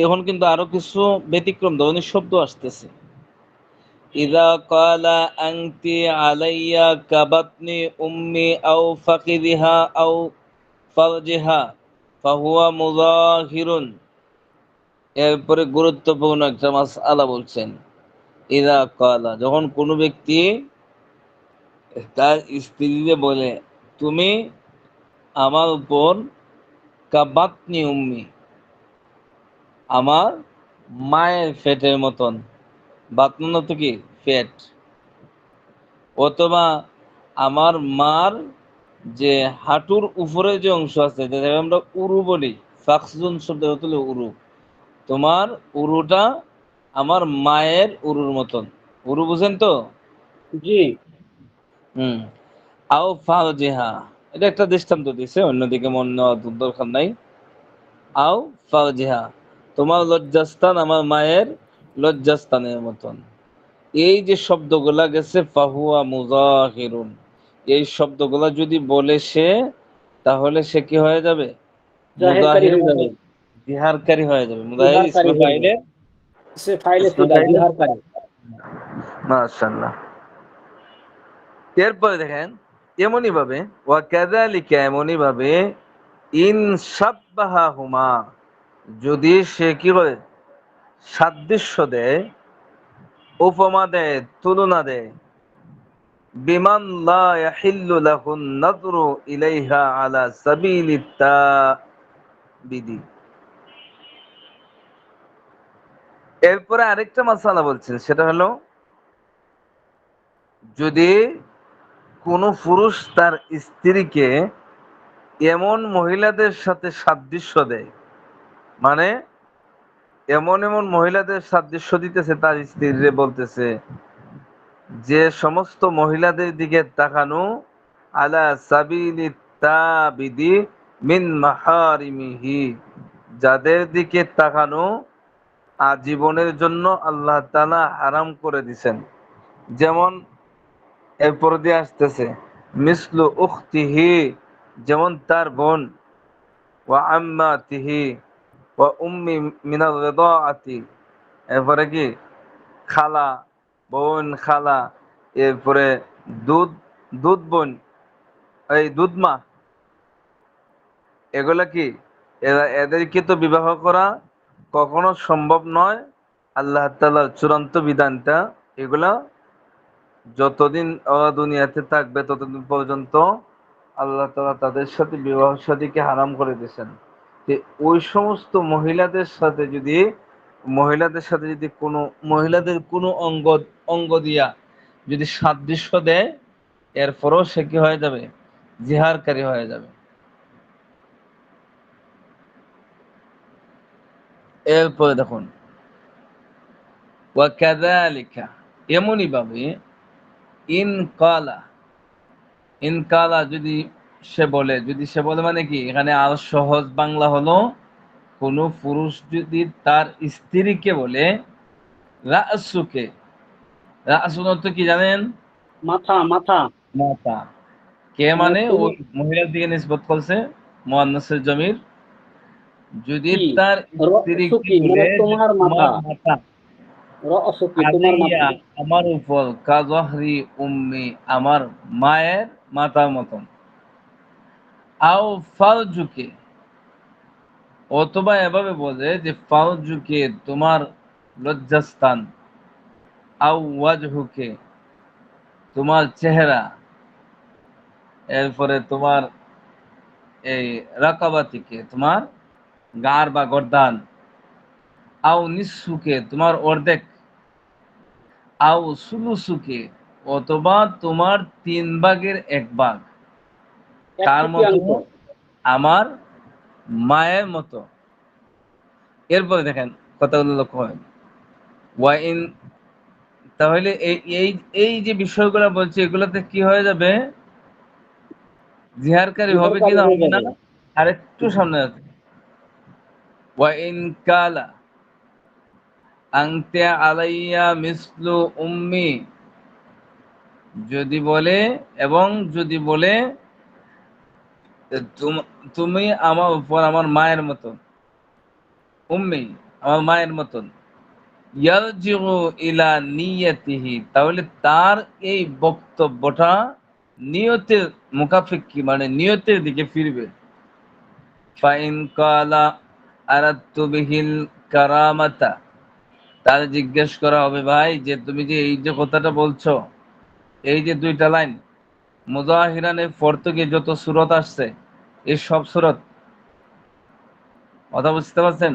এখন কিন্তু আরো কিছু ব্যতিক্রম ধরনের শব্দ আসতেছে। ইদা ক্বালা আনতি আলাইয়া কাবাতনি উম্মি আও ফাকিদিহা আও ফারজিহা ফাহুয়া মুযাহিরুন। এরপরে গুরুত্বপূর্ণ একটা মাসআলা বলছেন, ইদা ক্বালা, যখন কোনো ব্যক্তি তার স্ত্রীকে বলে, তুমি আমার উপর কাবাতনি উম্মি, আমার মায়ের ফেটের মতন, বাতন তো কি ফেট, অথবা আমার মার যে হাঁটুর উপরে যে অংশ আছে, যেটাকে আমরা উরু বলি, ফাকসুন শব্দ হলো উরু, তোমার উরুটা আমার মায়ের উরুর মতন। উরু বুঝেন তো? জি। হুম। আও ফারজিহা, এটা একটা দৃষ্টান্ত দিছে, অন্যদিকে মন নেওয়ার দরকার নাই। আও ফারজিহা, তোমার লজ্জাস্থান আমার মায়ের লজ্জাস্থানের মতন। এই যে শব্দগুলা গেছে ফাহুয়া মুজাহিরুন, এই শব্দগুলা যদি বলে সে, তাহলে সে কি হয়ে যাবে? জাহেরকারী মুজাহির হয়ে মানে যাবে, জিহারকারী হয়ে যাবে। মুজাহির জিহারকারী ইসমে হয়ে যাবে, ফাইলে, সে ফাইলে ইসমে ফিদা ফাইলে। জিহারকারী। মাশাআল্লাহ। এরপরে দেখেন, এমনই ভাবে ওয়া কাযালিকা, এমনই ভাবে ইন সাব্বাহাহুমা, যদি সে কি করে সাদৃশ্য দেয়, উপমা দেয়, তুলনা দেয়, বিমান লা ইয়াহিল্লু লাহুন নাযরু ইলাইহা আলা সাবিলিত তাবিদি। এরপরে আরেকটা মাসালা বলছেন, সেটা হলো যদি কোনো পুরুষ তার স্ত্রীকে এমন মহিলাদের সাথে সাদৃশ্য দেয়, মানে এমন এমন মহিলাদের সাদৃশ্য দিতেছে, তার স্ত্রীরে বলতেছে যে সমস্ত মহিলাদের দিকে তাকানো, আলা সাবিলি তাবিদি মিন মাহারিমিহি, যাদের দিকে তাকানো আজীবনের জন্য আল্লাহ তাআলা হারাম করে দিছেন। যেমন এরপর দিয়ে আসতেছে মিসলু উখতিহি, যেমন তার বোন, ওয়া আম্মাতিহি ওয়া উম্মি মিনাল রিদাআতি, এরপরে কি খালা, বোন, খালা, এরপরে দুধ, দুধ বোন, এই দুধ মা, এগুলা কি এদেরকে তো বিবাহ করা কখনো সম্ভব নয়। আল্লাহ তাআলার চূড়ান্ত বিধানটা, এগুলা যতদিন ওরা দুনিয়াতে থাকবে ততদিন পর্যন্ত আল্লাহ তাআলা তাদের সাথে বিবাহ শাদীকে হারাম করে দিয়েছেন। যে ওই সমস্ত মহিলাদের সাথে যদি কোনো মহিলাদের কোনো অঙ্গ দিয়া যদি সাদৃশ্য দেয়, এরপরও সে কি হয়ে যাবে? জিহারকারী হয়ে যাবে। এরপরে দেখুন ওয়া কাযালিকা, এমনই ভাবে ইন কালা, ইন কালা যদি সে বলে, যদি সে বলে মানে কি, এখানে আরো সহজ বাংলা হলো, কোন পুরুষ যদি তার স্ত্রীকে বলে রাসুকে, রাসুল অর্থ কি জানেন? মাথা, মাথা। মাতা। কে মানে মানে তুমি ওই মহিলার দিকে নিসবত করছে, মুআন্নাসের জমির। যদি কি, তার স্ত্রীকে রসুকি মানে বলে যে তোমার মাথা, তোমার মাতা, রসুকি তোমার মাথা। আলাইয়া আমার উপর, কাজহরি উম্মি আমার মায়ের মাতার মতন, আও ফারজুকে, অথবা এভাবে বলে যে ফারজুকে তোমার লজ্জাস্থান, আও ওয়াজহুকে তোমার চেহারা, এরপরে তোমার এই রাকাবাতিকে তোমার গার বা গর্দান, আও নিসুকে তোমার অর্ধেক, আও সুলুসুকে অথবা তোমার 3/1 এক তার মতো, তৃতীয়াংশ। আমার মায়ের মতো। এরপরে দেখেন কথাগুলো লক্ষ্য হয়, ওয়াইন, তাহলে এই এই এই যে বিষয়গুলো বলছে, এগুলোতে কি হয়ে যাবে? জিহারকারী হবে কি জিহারকারী না হয়ে হবে না? যাবে। আর একটু সামনে আছে, ওয়াইন কালা আনতে আলাইয়া মিসলু উম্মি, যদি বলে, এবং যদি বলে তুমি আমার উপর আমার মায়ের মতন, উম্মি আমার মায়ের মতন, ইয়ারজিউ ইলা নিয়াতিহি, তাহলে তার এই বক্তব্যটা নিয়তের মুখাপেক্ষী, মানে নিয়তের দিকে ফিরবে। ফাইন কালা আরাদতু বিহিল কারামাতা, তার জিজ্ঞেস করা হবে, ভাই যে তুমি যে এই যে কথাটা বলছো, এই যে 2টা লাইন মুজাহিরানের পর থেকে যত সূরত আসছে, এই সব সূরত, কথা বুঝতে পারছেন?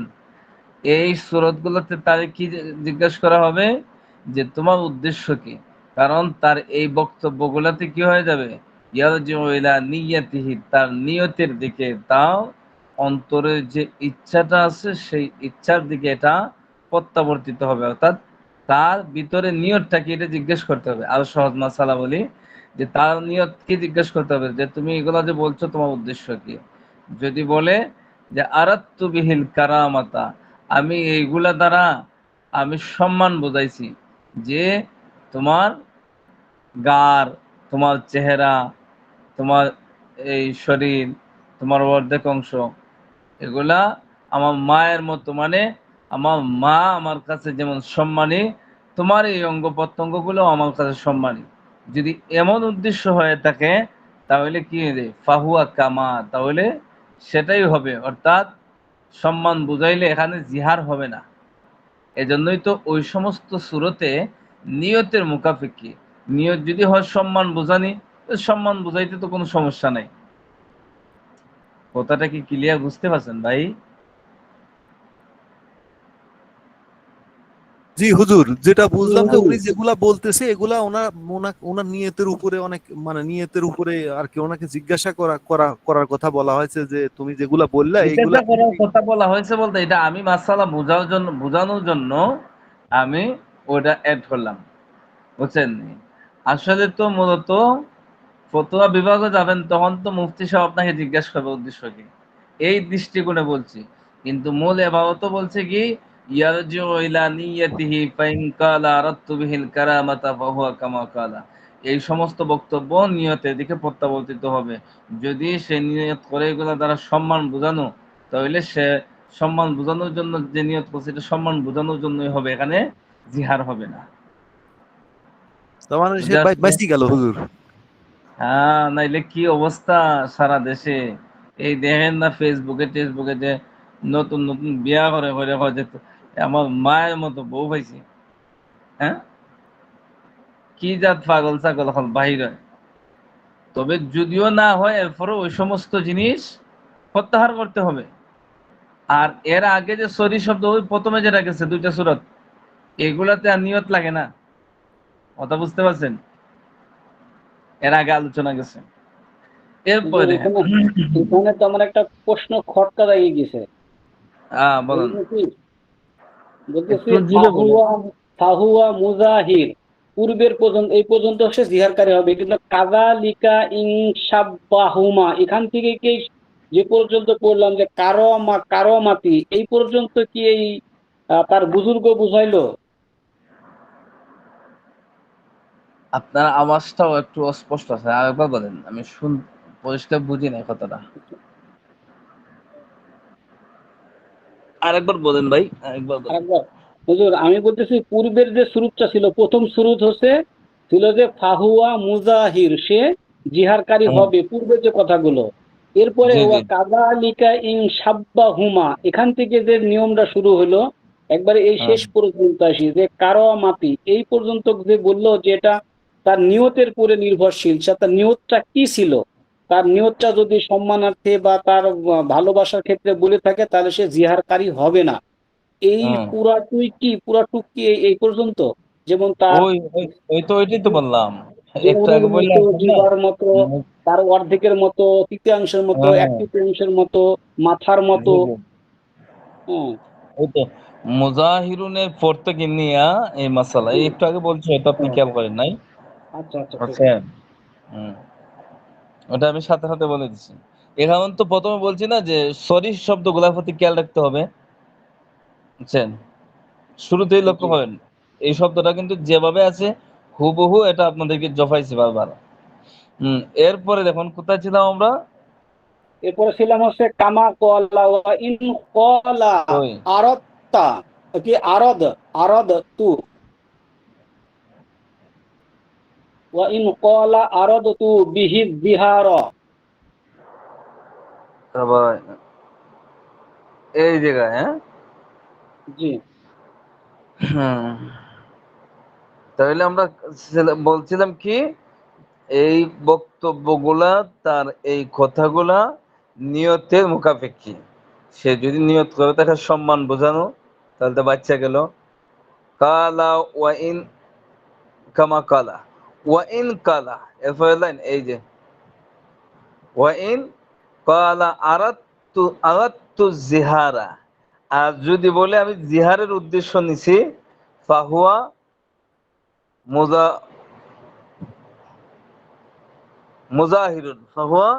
এই সূরতগুলোতে তার কি জিজ্ঞেস করা হবে যে তোমার উদ্দেশ্য কি? কারণ তার এই বক্তব্যগুলোতে কি হয়ে যাবে? ইয়ারজিউ ইলা নিয়াতিহি, তার নিয়তের দিকে, তার অন্তরের যে ইচ্ছাটা আছে সেই ইচ্ছার দিকে এটা প্রত্যাবর্তিত হবে। অর্থাৎ তার ভিতরে নিয়তটা কি, এটা জিজ্ঞেস করতে হবে। আরো সহজ মাসালা বলি, যে তার নিয়ত কি জিজ্ঞেস করতে হবে যে তুমি এগুলা যে বলছো তোমার উদ্দেশ্য কি। যদি বলে যে আরাত্তু বিহিল কারামাতা, আমি এইগুলা দ্বারা আমি সম্মান বোঝাইছি, যে তোমার গার, তোমার চেহারা, তোমার এই শরীর, তোমার অর্ধেক অংশ, এগুলা আমার মায়ের মতো, মানে আমার মা আমার কাছে যেমন সম্মানী, তোমার এই অঙ্গ প্রত্যঙ্গগুলো আমার কাছে সম্মানী। যদি এমন উদ্দেশ্য হয়ে থাকে তাহলে কি রে ফাহুয়া কামা, তাহলে সেটাই হবে, অর্থাৎ সম্মান বুঝাইলে এখানে জিহার হবে না। এজন্যই তো ওই সমস্ত সুরতে নিয়তের মুখাপেক্ষী, নিয়ত যদি হয় সম্মান বোঝানি, তো সম্মান বুঝাইতে তো কোনো সমস্যা নাই। কথাটা কি ক্লিয়ার বুঝতে পারছেন ভাই? জি হুজুর, যেটা বুঝলাম যে হুজুর, উনি যেগুলা বলতেছে এগুলা ওনার নিয়তের উপরে অনেক, মানে নিয়তের উপরে আর কি ওনাকে জিজ্ঞাসা করার কথা বলা হয়েছে, যে তুমি যেগুলা বললা এইগুলা জিজ্ঞাসা করার কথা বলা হয়েছে বলতে এটা আমি মাসালা বোঝানোর জন্য আমি ওটা অ্যাড করলাম, বুঝছেন? আসলে তো মূলত ফতোয়া বিভাগে যাবেন তখন তো মুফতি সাহেব আপনাকে জিজ্ঞাসা করবে উদ্দেশ্য কি, এই দৃষ্টিকোণে বলছি। কিন্তু মূল এবারত বলছে কি ইয়ারজিউ ইলা নিয়াতিহি ফাইন কালা আরাদতু বিহিল কারামাতা ফাহুয়া কামা কালা। এই সমস্ত বক্তব্য নিয়তের দিকে প্রত্যাবর্তিত হবে। যদি সে নিয়ত করে এগুলো দ্বারা সম্মান বোঝানো, তাহলে সে সম্মান বোঝানোর জন্য যে নিয়ত করছে এটা সম্মান বোঝানোর জন্যই হবে, এখানে জিহার হবে না। তার মানে সে বুঝে আসছে? বাইসি গেল হুজুর। হ্যাঁ, নাইলে কি অবস্থা সারা দেশে। এই দেখেন না ফেসবুকে টেসবুকে যে নতুন নতুন বিয়া করে করে হয় যে আমার মায়ের মতো বউ পাইছি। হ্যাঁ, কি জাত পাগল ছাগল এখন বাহির হয়। তবে যদিও না হয় এরপরে ওই সমস্ত জিনিস প্রত্যাহার করতে হবে। আর এর আগে যে সরি শব্দ ওই প্রথমে যেটা গেছে দুইটা সূরত, এগুলাতে আর নিয়ত লাগে না। কথা বুঝতে পারছেন? এর আগে আলোচনা গেছে। এরপরে হুজুর, দেখেন। এখানে এখানে তো আমার একটা প্রশ্ন খটকা দাঁড়িয়ে গেছে। বলেন, বলতেছি বলতেছি একটু জুড়ে বলেন। ফাহুয়া ফাহুয়া মুজাহির, পূর্বের পর্যন্ত এই পর্যন্ত সে জিহারকারী হবে, কিন্তু কাযালিকা ইনশাব্বাহুমা এখান থেকে কি যে পর্যন্ত পড়লাম যে কারমাতি এই পর্যন্ত কি এই তার বুজুর্গ বুঝাইলো? আপনার আওয়াজটাও একটু অস্পষ্ট আছে, আরেকবার বলেন, আমি পরিষ্কার বুঝি না কথাটা। আরেকবার বলেন ভাই, আরেকবার বলেন। আরেকবার, হুজুর আমি বলতেছি পূর্বের যে সুরুতটা ছিল, প্রথম সুরুত ছিল যে ফাহুয়া মুজাহির, সে জিহারকারী হুম, হবে, পূর্বের যে কথাগুলো। এরপরে জি জি। ওয়া কাযালিকা ইন সাব্বাহুমা, এখান থেকে যে নিয়মটা শুরু হলো একবারে এই হুম, শেষ পর্যন্ত আসি যে কারামাতি এই পর্যন্ত যে বললো যে এটা তার নিয়তের উপরে নির্ভরশীল, সে তার নিয়তটা কি ছিল। তার নিয়তটা যদি সম্মানার্থে বা তার ভালোবাসার ক্ষেত্রে বলে থাকে তাহলে সে জিহারকারী হবে না। এই হুম। পুরাটুক কি এই পর্যন্ত? যেমন তার ওই ওই ওই তো ওইটাই তো বললাম, একটু দেহনের আগে বললে মতো, আসেন না। জিবার মতো, হুম, তার অর্ধেকের মতো, তৃতীয়াংশের মতো, এক হ্যাঁ, তৃতীয়াংশের মতো, মাথার মতো। জি জি। হ্যাঁ, ওই তো মুজাহিরুনের পড়তে গিনিয়া এই মাসালা এই হুম, একটু আগে বলছি, হয়তো আপনি হ্যাঁ, খেয়াল করেন নাই। আচ্ছা আচ্ছা, ঠিক আচ্ছা। আছে। হুম, ওটা আমি সাথে সাথে বলে দিচ্ছি। এখন তো প্রথমে বলছি না যে সরি শব্দগুলোর প্রতি খেয়াল রাখতে হবে, বুঝছেন? শুরুতেই লক্ষ্য জি, করেন এই শব্দটা কিন্তু যেভাবে আছে হুবহু এটা আপনাদেরকে জফাইছি বারবার। এরপরে দেখুন কোথায় ছিলাম আমরা। এরপরে ছিলাম কামা কলা ওয়া ইন কলা কই? আরদতা, কি আরদ, আরদ তু, ওয়া ইন কলা আরদ তু বিহি বিহার। তারপর এই জায়গায়, হ্যাঁ। জি, হুম, তাহলে আমরা বলছিলাম কি এই বক্তব্যগুলা, তার এই কথাগুলা নিয়তের মুখাপেক্ষী। সে যদি নিয়ত করে তাকে সম্মান বোঝানো, তাহলে তো বাচ্চা গেল। কালা ওয়া ইন কামা কালা, ওয়া ইন কালা, এরপরে লাইন এই যে ওয়া ইন কালা আরাদতু জিহারা, আর যদি বলে আমি জিহারের উদ্দেশ্য নিছি, ফাহুয়া মুজা মুজাহিরুন, ফাহুয়া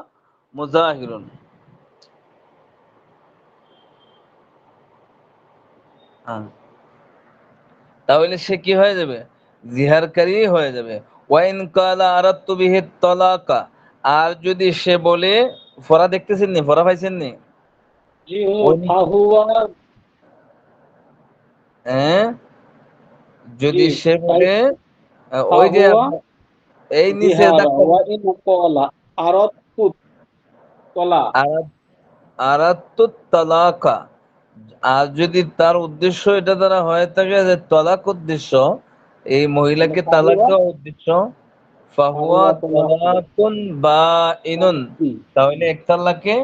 মুজাহিরুন। হ্যাঁ, তাহলে সে কি হয়ে যাবে? জিহারকারী হয়ে যাবে। ওয়াইন কালা আরাত্তু বিহি তালাকা, আর যদি সে বলে, ফরা দেখতেছেন নি, ফরা পাইছেন নি? জি হুজুর, ওই ফাহুয়া, হ্যাঁ, জি, যদি সে তাই, বলে ওই যে ফাহুয়া এই নিচে জিহারা ধাক্কা ওয়া ইন ক্বালা আরাদতু তলা। আরাত আরাত্তু তালাকা, আর যদি তার উদ্দেশ্য এটা দ্বারা হয়ে থাকে যে তলাক উদ্দেশ্য, এই তাহলে মহিলাকে তালাক ফাহুয়া, দেওয়া উদ্দেশ্য, ফাহুয়া ফাহুয়া তালাকুন তালাকুন বাইনুন, বাঈন। তাহলে এক তালাকে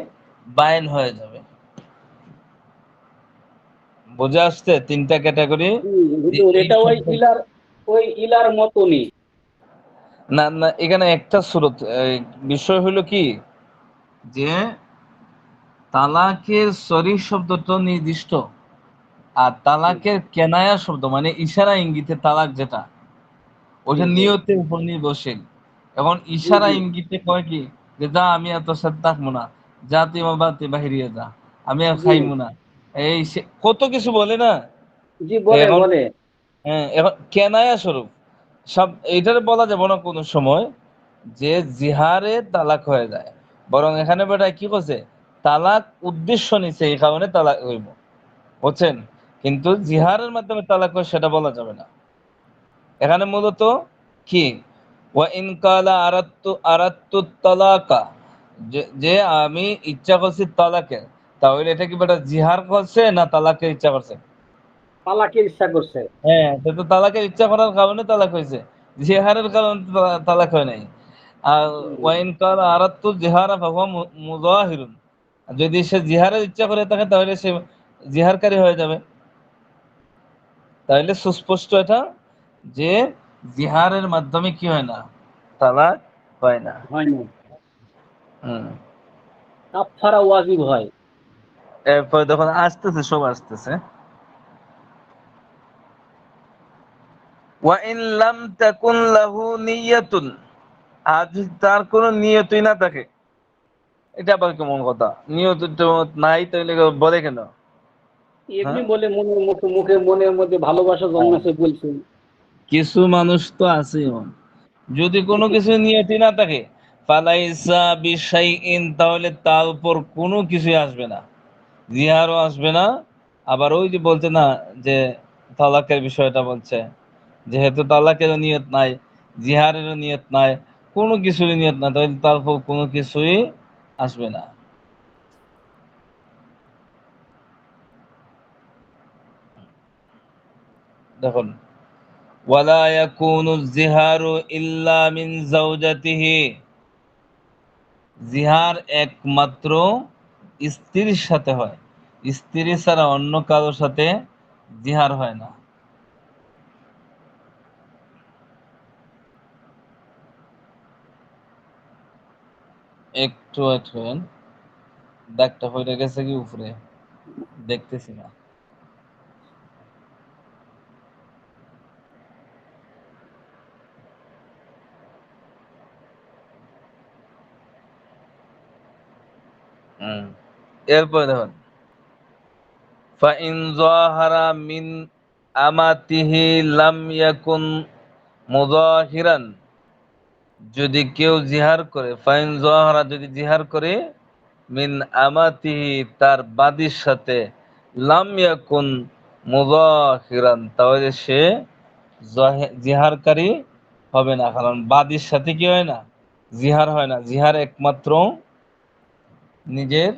বাইন হয়ে যাবে। বুঝে আসছে তিনটা ক্যাটাগরি? জি হুজুর, এই এটা ওই শব্দ, ইলার, ওই ইলার মতনই। না না, এখানে একটা সুরত, বিষয় হলো কি যে তালাকের সরিহ শব্দটা নির্দিষ্ট, আর তালাকের কেনায়া শব্দ মানে ইশারা ইঙ্গিতে তালাক যেটা, জি ওটা জি নিয়তের উপর নির্ভরশীল। এখন জি ইশারা জি ইঙ্গিতে কয় কি যে যা আমি এত সাথে থাকবো না, যা তুই আমার বাড়িতে বাহিরিয়ে যা, আমি আর জি খাইবো না, এই কত কিছু বলে না। জি, তো বলে এখন বলে। হ্যাঁ, এখন কেনায়া স্বরূপ সব এইটার বলা যাবে না কোনো সময় যে জিহারে তালাক হয়ে যায়, বরং এখানে বেটা কি করছে, তালাক উদ্দেশ্য নিছে, এই কারণে তালাক হইব, বুঝছেন? কিন্তু জিহারের মাধ্যমে তালাক হয় সেটা বলা যাবে না। এখানে মূলত কি, ওয়া ইন কালা আরাত্তু আরাত্তু তালাকা, যে আমি ইচ্ছা করছি তালাকের, তাহলে এটা কি বেটা জিহার করছে না তালাকের ইচ্ছা করছে? তালাকের ইচ্ছা করছে। হ্যাঁ, সে তো তালাকের ইচ্ছা করার কারণে তালাক হয়েছে, জিহারের কারণে তো তালাক হয় নাই। আর হুম, ওয়াইন কালা আরাত্তু জিহারা ফাহুয়া মুজাহিরুন, যদি সে জিহারের ইচ্ছা করে থাকে তাহলে সে জিহারকারী হয়ে যাবে। তাহলে সুস্পষ্ট এটা যে জিহারের মাধ্যমে কি হয় না, তালাক হয় না। হয় না, হুম। কাফফারা ওয়াজিব হয়। এরপর যখন আসতেছে, সব আসতেছে। ওয়া ইন লাম তাকুন লাহু নিয়াতুন, আর যদি তার কোনো নিয়তই না থাকে, এটা আবার কেমন কথা? নিয়ত তো নাই তাহলে বলে কেন? এমনি হ্যাঁ, বলে, মনের মুখে মুখে মনের মধ্যে ভালোবাসা হ্যাঁ। জন্মেছে বলছেন। কিছু মানুষ তো আছে এমন, যদি কোনো কিছু নিয়তি না থাকে, ফালাইসা বিশাইইন, তাহলে তার উপর কোনো কিছুই আসবে না, জিহারও আসবে না। আবার ওই যে বলছে না যে তালাকের বিষয়টা বলছে, যেহেতু তালাকেরও নিয়ত নাই, জিহারেরও নিয়ত নাই, কোনো কিছুরই নিয়ত নাই, তাহলে তার উপর কোনো কিছুই আসবে না। দেখুন, ওয়ালা ইয়াকুনু জিহারু ইল্লা মিন যাওজাতিহি, জিহার একমাত্র স্ত্রীর সাথে হয়, স্ত্রী ছাড়া অন্য কারোর সাথে জিহার হয় না। একটু wait করেন, দাগটা হয়ে গেছে কি উপরে, দেখতেছি না। হুম। এরপরে দেখুন, ফাইন যাহারা মিন আমাতিহি লাম ইয়াকুন মুযাহিরান, যদি কেউ জিহার করে, ফাইন যাহারা, যদি জিহার করে, মিন আমাতিহি, তার বাদীর সাথে, লাম ইয়াকুন মুযাহিরান, তাহলে সে জিহারকারী হবে না, কারণ বাদীর সাথে কি হয় না, জিহার হয় না। জিহার একমাত্র নিজের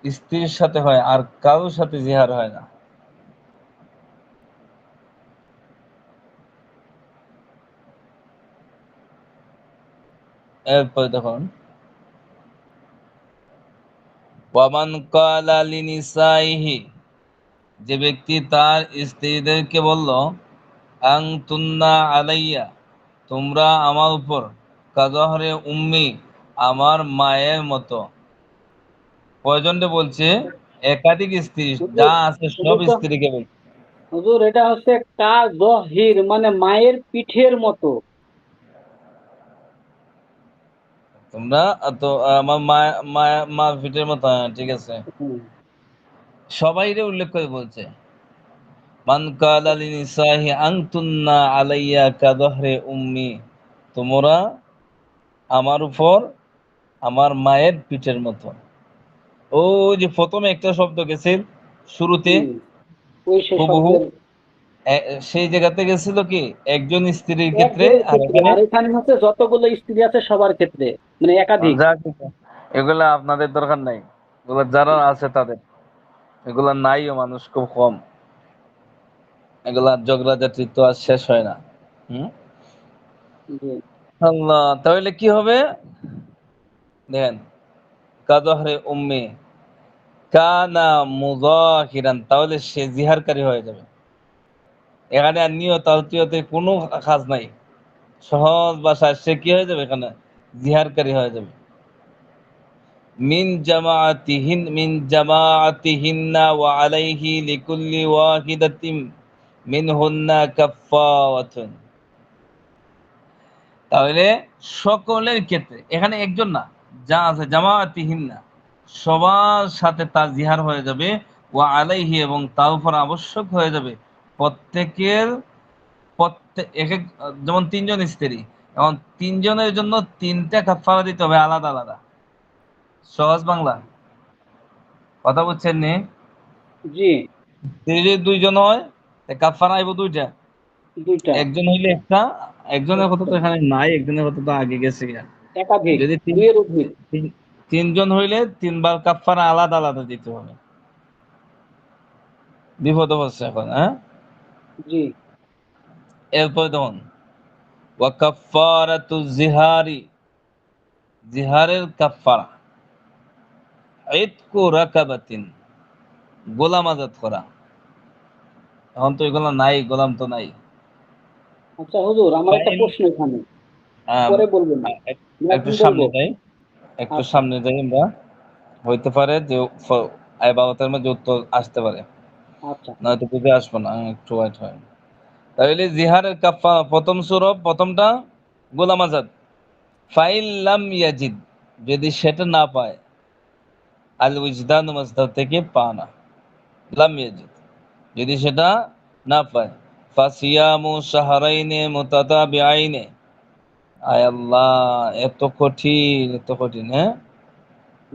স্ত্রীর সাথে হয়, আর কারোর সাথে জিহার হয় না। এরপরে দেখুন, ওয়ামান ক্বালা লিনিসাইহি, যে ব্যক্তি তার স্ত্রীদেরকে বলল, আনতুন্না আলাইয়া, তোমরা আমার উপর, কাজহরে উম্মি, আমার মায়ের মতো। কয়জনকে বলছে? একাধিক স্ত্রী, যা হুজুর, আছে সব হুজুর তো, স্ত্রীকে বলছে। হুজুর এটা হচ্ছে কা জহির, মানে মায়ের পিঠের মতো। তোমরা তো আমার মা মা মা ফিটের মতো, হ্যাঁ, ঠিক আছে। হুম, সবাইরে উল্লেখ করে বলছে, মান কালা লিনিসাহি আনতুন্না আলাইয়া কাদহরে উম্মি, তোমরা আমার উপর আমার মায়ের পিঠের মতো। ও যে প্রথমে একটা শব্দ গেছে শুরুতে হুম, ওই সে হুবহু, শব্দের সেই জায়গাতে গেছিল কি একজন স্ত্রীর ক্ষেত্রে, একজনের আর ক্ষেত্রে, এখানে আর এখানে হচ্ছে যতগুলো স্ত্রী আছে সবার ক্ষেত্রে, মানে একাধিক। যা কিছু, এগুলা আপনাদের দরকার নাই, এগুলা যারা আছে তাদের, এগুলা নাইও, মানুষ খুব কম, এগুলা ঝগড়াঝাটি তো আর শেষ হয় না। হুম, জি, আল্লাহ, তাহলে কি হবে দেখেন, কাদহরে উম্মি কানা মুযাহিরান, তাহলে সে জিহারকারী হয়ে যাবে। এখানে আর নিয়ত আলতিয়তে কোনো কাজ নাই, সহজ ভাষায় সে কি হয়ে যাবে, এখানে জিহারকারী হয়ে যাবে। মিন জামাআতিহিন্না ওয়া আলাইহি লিকুল্লি ওয়াহিদাতিন মিনহুন্না কাফফারাতুন, তাহলে সকলের ক্ষেত্রে, এখানে একজন না, যা আছে জামাআতিহিন্না, সবার সাথে তার জিহার হয়ে যাবে, ওয়া আলাইহি, এবং তার উপর আবশ্যক হয়ে যাবে প্রত্যেকের, প্রত্যেক এক এক, যেমন তিনজন স্ত্রী, এখন তিনজনের জন্য তিনটা কাফারা দিতে হবে আলাদা আলাদা। সহজ বাংলা কথা বুঝছেন নি? জি, স্ত্রী যদি দুইজন হয় কাফারা আইব দুইটা, দুইটা, একজন হইলে একটা, একজনের কথা একটা, তো এখানে নাই, একজনের কথা তো আগে গেছে গিয়া। একাধিক, যদি দুইয়ের অধিক। তিনজন হইলে তিনবার কাফারা আলাদা আলাদা দিতে হবে। বিপদ হচ্ছে এখন, হ্যাঁ। জি, এরপরে দেখুন, ওয়া কাফারাতু জিহারি, জিহারের কাফারা ইতকু রাকাবাতিন, গোলাম আজাদ করা। এখন তো এগুলো নাই, গোলাম তো নাই। আচ্ছা হুজুর, আমার একটা ফাইন, প্রশ্ন এখানে, আম, পরে বলবেন, না একটু এখন বলবো? সামনে যাই, একটু আচ্ছা, সামনে যাই আমরা, হইতে পারে যে আইবাবতের মধ্যে উত্তর আসতে পারে, আচ্ছা, নয়তো বুঝে আসবো না, একটু ওয়েট হয়। তাহলে জিহারের কাফা প্রথম সূরা, প্রথমটা গোলাম আজাদ। ফাইল লাম ইয়াজিদ, যদি সেটা না পায়, আল উজদান মাসদার থেকে পানা, লাম ইয়াজিদ, যদি সেটা না পায়, ফাসিয়ামু শাহরাইনে মুতাতাবিআইনে, আয় আল্লাহ, এত কঠিন, এত কঠিন, হ্যাঁ।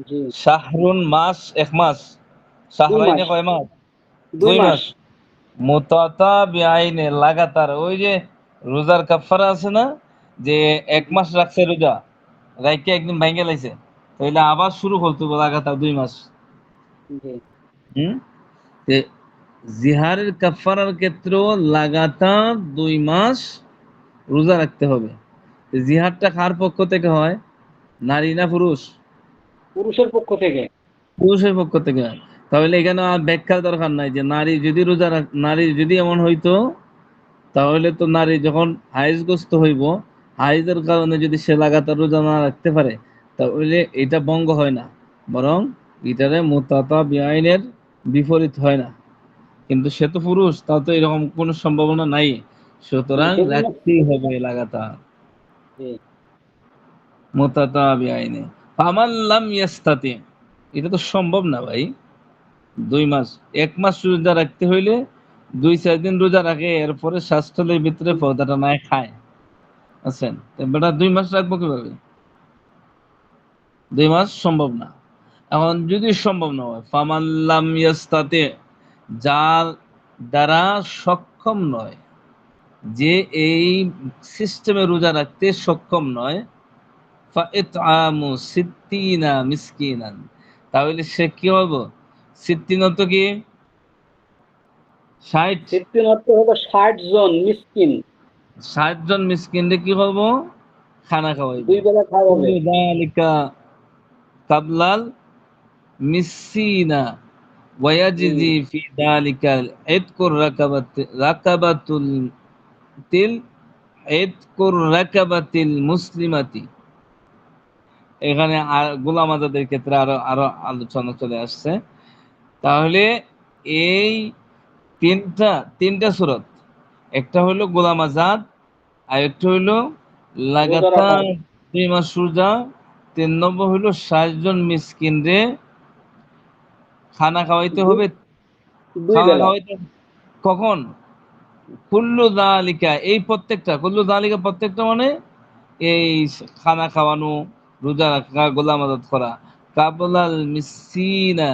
জি, শাহরুন, মাস, এক মাস, 2 শাহরাইনে মাস, কয় মাস, 2 দুই মাস। মাস, মুতাতাবিআইনে লাগাতার, ওই যে রোজার কাফারা আছে না, যে এক মাস রাখছে রোজা, রাইকে একদিন ভাঙ্গে লাইছে, তাইলে আবার শুরু করতে হবে লাগাতার 2 মাস। জি, হুম, তে জিহারের কাফারার ক্ষেত্রেও লাগাতার 2 মাস রোজা রাখতে হবে। জিহাদটা কার পক্ষ থেকে হয়, নারী না পুরুষ? পুরুষের পক্ষ থেকে। পুরুষের পক্ষ থেকে হয়। তাহলে এখানে আর ব্যাখ্যার দরকার নাই যে নারী যদি নারী যদি এমন হইতো, তাহলে তো নারী যখন হাইজগ্রস্ত হইব, হাইজের কারণে যদি সে লাগাতার রোজা না রাখতে পারে, তাহলে এটা ভঙ্গ হয় না, বরং এটারে মুতাতা বিআইনের বিপরীত হয় না। কিন্তু সে তো পুরুষ, তা তো এরকম কোনো সম্ভাবনা নাই, সুতরাং সেজন্য, রাখতেই হবে লাগাতার, জি, মুতাতাবিআইনে। ফামান লাম ইয়াস্তাতি, এটা তো সম্ভব না ভাই। 2 মাস, 1 মাস রোজা রাখতে হইলে 2-4 দিন রোজা রাখে, এরপরে স্বাস্থ্যের ভিতরে পর্দাটা নাই খায়, আছেন বেটা 2 মাস রাখবো কিভাবে? 2 মাস সম্ভব না। এখন যদি সম্ভব না হয়, ফামান লাম ইয়াস্তাতি, যার দ্বারা সক্ষম নয়, যে এই সিস্টেমে রোজা রাখতে সক্ষম নয়, ফাইতআমু সিত্তিনা মিসকিনান, তাহলে সে কি হবে, সিত্তিন অর্থ কি, 60, 15 অর্থ হলো 60 জন মিসকিন, 60 জন মিসকিনরে কি করবো, খানা খাওয়াইব। 2 বেলা খাওয়াবে। কুল্লু যালিকা কাবলাল মিসকিনা হুম, ওয়ায়াজিজি ফি যালিকা ইতকুর রাকাবাতুল তিল ইতকুর রাকাবাতিল মুসলিমাতি। এখানে গোলাম আজাদের ক্ষেত্রে আরো আরো আলোচনা চলে আসছে। তাহলে এই তিনটা তিনটা সূরত, একটা হলো গোলাম আজাদ, আর একটা হইলো রোজা রাখা। লাগাতার 2 মাস রোজা, 3 নম্বর হইল 60 জন মিসকিন রে খানা খাওয়াইতে হবে। দুই খানা বেলা। খাওয়াইতে কখন? কুল্লু যালিকা, এই প্রত্যেকটা, কুল্লু যালিকা প্রত্যেকটা মানে এই খানা খাওয়ানো, রোজা রাখা, গোলাম আজাদ করা। কাবলাল মিসকিনা,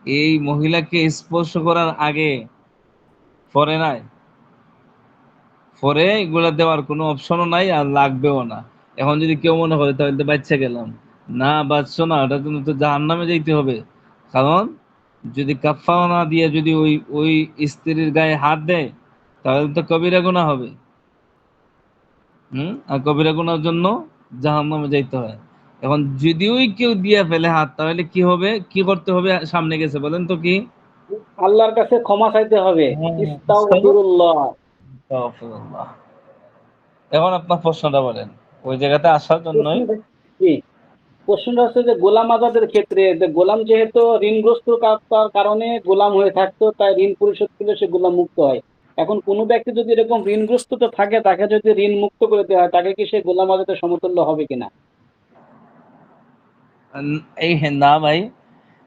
এই মহিলাকে স্পর্শ করার আগে, পরে নাই, পরে এগুলা দেওয়ার কোনো অপশনও নাই আর লাগবেও না। এখন যদি কেউ মনে করে তাহলে তো বাচ্চা গেলাম, না বাঁচছো না, ওটার জন্য তো জাহান্নামে যাইতে হবে। কারণ যদি কাফারা না দিয়ে যদি ওই ওই স্ত্রীর গায়ে হাত দেয় তাহলে তো কবিরা গুনাহ হবে। আর কবিরা গুনার জন্য জাহান্নামে যাইতে হয়। এখন যদি ওই কেউ দিয়ে ফেলে হাত, তাহলে কি হবে, কি করতে হবে? সামনে গেছে, বলেন তো কি? আল্লাহর কাছে ক্ষমা চাইতে হবে, ইস্তাগফিরুল্লাহ। আস্তাগফিরুল্লাহ। এখন আপনার প্রশ্নটা বলেন, ওই জায়গাতে আসার জন্যই। প্রশ্নটা কি? প্রশ্নটা হচ্ছে যে গোলাম আজাদের ক্ষেত্রে, যে গোলাম যেহেতু ঋণগ্রস্ত তার কারণে গোলাম হয়ে থাকতো, তাই ঋণ পরিশোধ করলে সে গোলাম মুক্ত হয়। এখন কোনো ব্যক্তি যদি এরকম ঋণগ্রস্ততা থাকে, তাকে যদি ঋণ মুক্ত করে দেওয়া হয়, তাকে কি সে গোলাম আজাদের সমতুল্য হবে কিনা? এই না ভাই,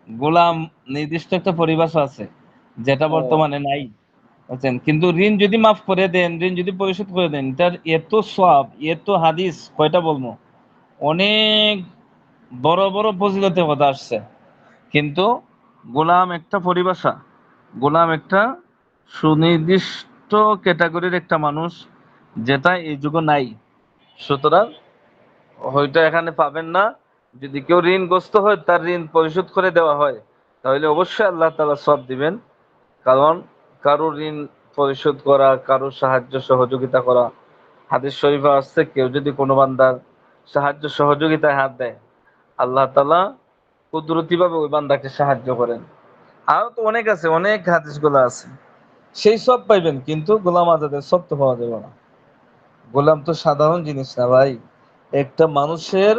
গোলাম নির্দিষ্ট একটা পরিভাষা আছে যেটা ও, বর্তমানে নাই, বুঝছেন? কিন্তু ঋণ যদি মাফ করে দেন, ঋণ যদি পরিশোধ করে দেন, তার এত সওয়াব, এত হাদিস কয়টা বলবো, অনেক বড় বড় ফজিলতের কথা আসছে। কিন্তু গোলাম একটা পরিভাষা, গোলাম একটা সুনির্দিষ্ট ক্যাটাগরির একটা মানুষ, যেটা এই যুগে নাই। সুতরাং হয়তো এখানে পাবেন না। যদি কেউ ঋণগ্রস্ত হয়, তার ঋণ পরিশোধ করে দেওয়া হয়, তাহলে অবশ্যই আল্লাহ তাআলা সওয়াব দিবেন। কারণ কারো ঋণ পরিশোধ করা, কারো সাহায্য সহযোগিতা করা, হাদিস শরীফে আসছে, কেউ যদি কোনো বান্দার সাহায্য সহযোগিতায় হাত দেয়, আল্লাহ তাআলা কুদরতি ভাবে ওই বান্দাকে সাহায্য করেন। আরো তো অনেক আছে, অনেক হাদিসগুলো আছে, সেই সব পাইবেন, কিন্তু গোলাম আজাদের সব তো পাওয়া যাবে না। গোলাম তো সাধারণ জিনিস না ভাই, একটা মানুষের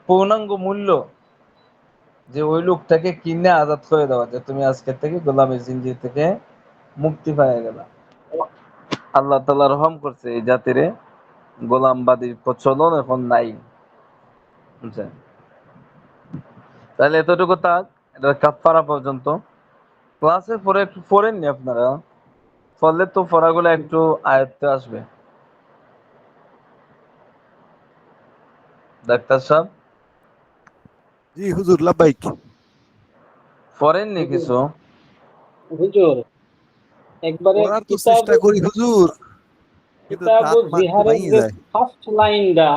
পূর্ণাঙ্গ মূল্য, যে ওই লোকটাকে কিনে আজাদ করে দেওয়া, যে তুমি আজকে থেকে গোলামের জিঞ্জির থেকে মুক্তি পাওয়া গেল। আল্লাহ তাআলা রহম করছে এই জাতিরে, গোলামবাদীর প্রচলন এখন নাই, বুঝছেন? তাহলে এতটুকু থাক, এটা কাফারা পর্যন্ত। ক্লাসের পরে একটু পড়েননি আপনারা? পড়লে তো পড়াগুলো একটু আয়ত্তে আসবে। ডাক্তার সাহেব, জি হুজুর, লাব্বাইক। পড়েননি হুজুর, কিছু? হুজুর, একবারে পড়ার তো কিতাব, চেষ্টা করি হুজুর, কিন্তু কিতাব দাঁত মারতে জিহারের ভাঙিয়ে যে যায়। ফার্স্ট লাইনটা,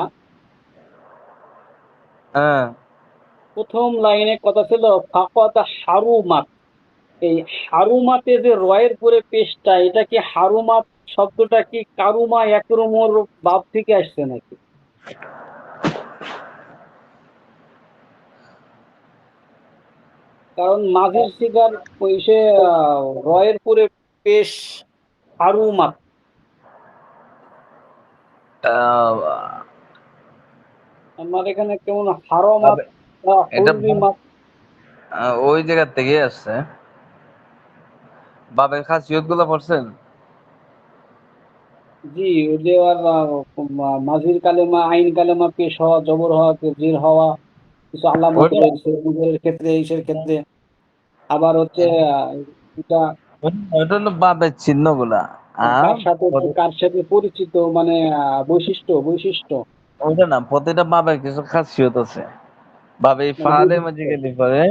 হ্যাঁ, প্রথম লাইনে কথা ছিল ফাকাত হারুমাত। এই হারুমাতে যে রয়ের পরে পেশটা, এটা কি হারুমাত শব্দটা কি কারুমা একরমর বাপ থেকে আসছে নাকি? কারণ মাঝির সিগার ওই সে রয়ের পরে পেশ হারুমাত। আহ, আমার এখানে কেমন হারমাত তবে বা এটা হুররিমাত। ওই জায়গা থেকে আসছে। বাবের খাসিয়ত গুলো পড়ছেন? জি, ওই যে আর মাঝির কালেমা, আইন কালেমা পেশ হওয়া, জবর হওয়া, জির হওয়া, কিছু আলামত ওইটা রয়েছে উজুরের ক্ষেত্রে, ইসের ক্ষেত্রে। আবার হচ্ছে এটা ওইটা হলো বাবের চিহ্ন গুলা। আর কার সাথে পরিচিত, মানে বৈশিষ্ট্য বৈশিষ্ট্য, ওইটা না, প্রতিটা বাবের কিছু খাসিয়ত আছে। বাবে মানে ইফালের মাঝে বৈশিষ্ট্য। গেলে পরে,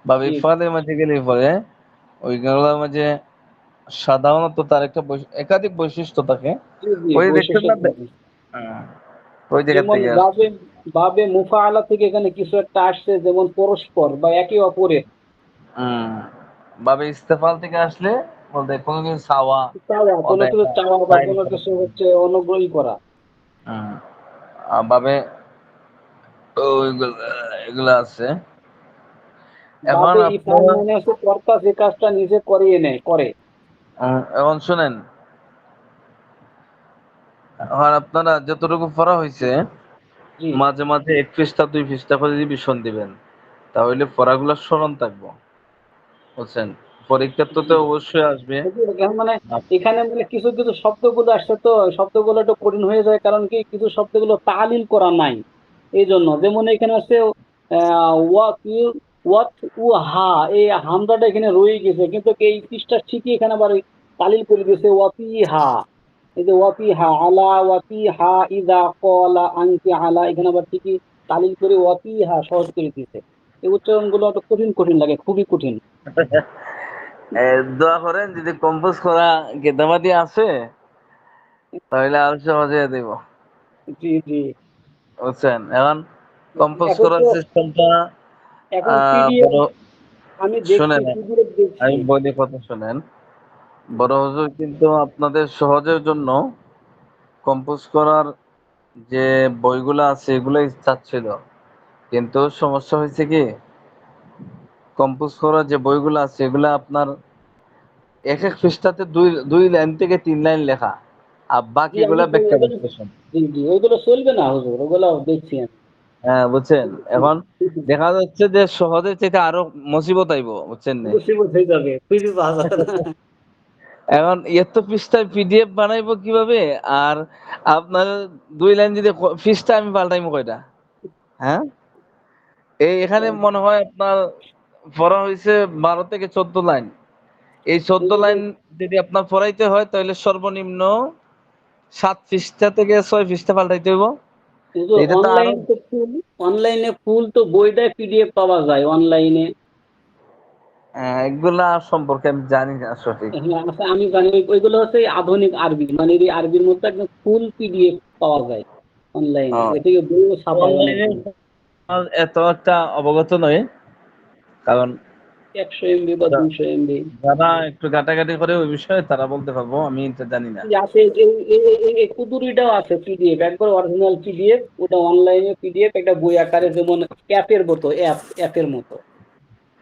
বাবে জি, ইফালের মাঝে গেলে পরে ওইগুলোর মাঝে সাধারণত তার একটা একাধিক বৈশিষ্ট্য থাকে। জি, জি, ওই দেখছেন বৈশিষ্ট্য না? থাকে। হ্যাঁ, ওই জায়গা যেমন থেকে আসছে। বাবে, বাবে মুফাআলা থেকে এখানে কিছু একটা আসছে, যেমন পরস্পর বা একে অপরের। হম, বাবে ইস্তেফাল থেকে আসলে বলতে কোনো কিছু চাওয়া, চাওয়া, কোনো অদেয়, কিছু চাওয়া বা চাইলে কোনো করা। কিছু হচ্ছে অনুগ্রহী করা। হম, বাবে ওইগুলো, এগুলো আছে। এখন বাবে ইফাল আপনারা মানে হচ্ছে কর্তা যে কাজটা নিজে করিয়ে নেয়, করে। এখন শুনেন, এখন আপনারা যতটুকু পড়া হয়েছে, জি, মাঝে মাঝে 1 পৃষ্ঠা 2 পৃষ্ঠা করে রিভিশন দিবেন, তাহলে পড়াগুলো স্মরণ থাকবো, বুঝছেন? পরীক্ষার তো জি। অবশ্যই আসবে। এখানে মানে, এখানে মানে কিছু কিছু শব্দগুলো আসছে, তো শব্দগুলো একটু কঠিন হয়ে যায়, কারণ কি কিছু শব্দগুলো তালিল করা নাই। এই জন্য যেমন এখানে আছে ওয়াত উ হা, এই হামজাটা এখানে রয়ে গেছে, কিন্তু এই পৃষ্ঠা ঠিকই এখানে আবার ওই তালিল করে দিয়েছে ওয়াতি হা। এই যে ওয়াতি হা আলা ওয়াতি হা ইদা কলা আনকি আলা, এখানে আবার ঠিকই তালিল করে ওয়াতি হা সহজ করে দিয়েছে। এই উচ্চারণ গুলো তো কঠিন কঠিন লাগে, খুবই কঠিন। দোয়া করেন যদি কম্পোজ করা কেতাবাদি আছে তাহলে আরো সহজে দেব, জি জি। বুঝছেন। এখন কম্পোজ এখন করার তো সিস্টেমটা এখন পিডিএফ বড়, আমি দেখছি, শুনেন পিডিএফ দেখছি। আমি বলি কথা শুনেন। বড় হুজুর কিন্তু আপনাদের সহজের জন্য কম্পোজ করার যে বইগুলো আছে এগুলোই চাচ্ছিল, কিন্তু সমস্যা হয়েছে কি, কম্পোজ করার যে বইগুলো আছে এগুলো আপনার এক এক পৃষ্ঠাতে দুই দুই লাইন থেকে তিন লাইন লেখা, আর জি আমি বাকিগুলা তো ব্যাখ্যা ওগুলো, বিশ্লেষণ। জি জি ওইগুলো চলবে না হুজুর, ওগুলো দেখছি আমি। হ্যাঁ বুঝছেন। এখন দেখা যাচ্ছে যে সহজের থেকে আরো মুসিবত আইব, বুঝছেন নি। মুসিবত হয়ে যাবে, খুঁজে পাওয়া যাবে না। এখন এত পৃষ্ঠায় পিডিএফ বানাইবো কিভাবে, আর আপনার দুই লাইন যদি পৃষ্ঠা আমি পাল্টাইবো কয়টা, হ্যাঁ। এখানে মনে হয় আপনার পড়া হয়েছে 12 থেকে 14 লাইন। এই 14 লাইন যদি আপনার পড়াইতে হয় তাহলে সর্বনিম্ন 7 পৃষ্ঠা থেকে 6 পৃষ্ঠা পাল্টাইতে হইব। এটা তো আরো, অনলাইন তো ফুল, অনলাইনে ফুল তো বইটা পিডিএফ পাওয়া যায় অনলাইনে। এগুলা সম্পর্কে আমি জানি না সঠিক। হ্যাঁ আচ্ছা, আমি জানি ওইগুলো হচ্ছে আধুনিক আরবি, মানে এই আরবির মধ্যে একদম ফুল পিডিএফ পাওয়া যায় অনলাইনে, এদিকে বইও ছাপায় অনেক। অনলাইনে এত একটা অবগত নয়, কারণ 100 MB বা 200 MB যারা একটু ঘাটাঘাটি করে ওই বিষয়ে তারা বলতে পারবো, আমি এটা জানি না। আছে। এই কুদুরিটাও আছে পিডিএফ, একবার অরিজিনাল পিডিএফ, ওটা অনলাইনে পিডিএফ, একটা বই আকারে, যেমন অ্যাপের মতো, অ্যাপের মতো।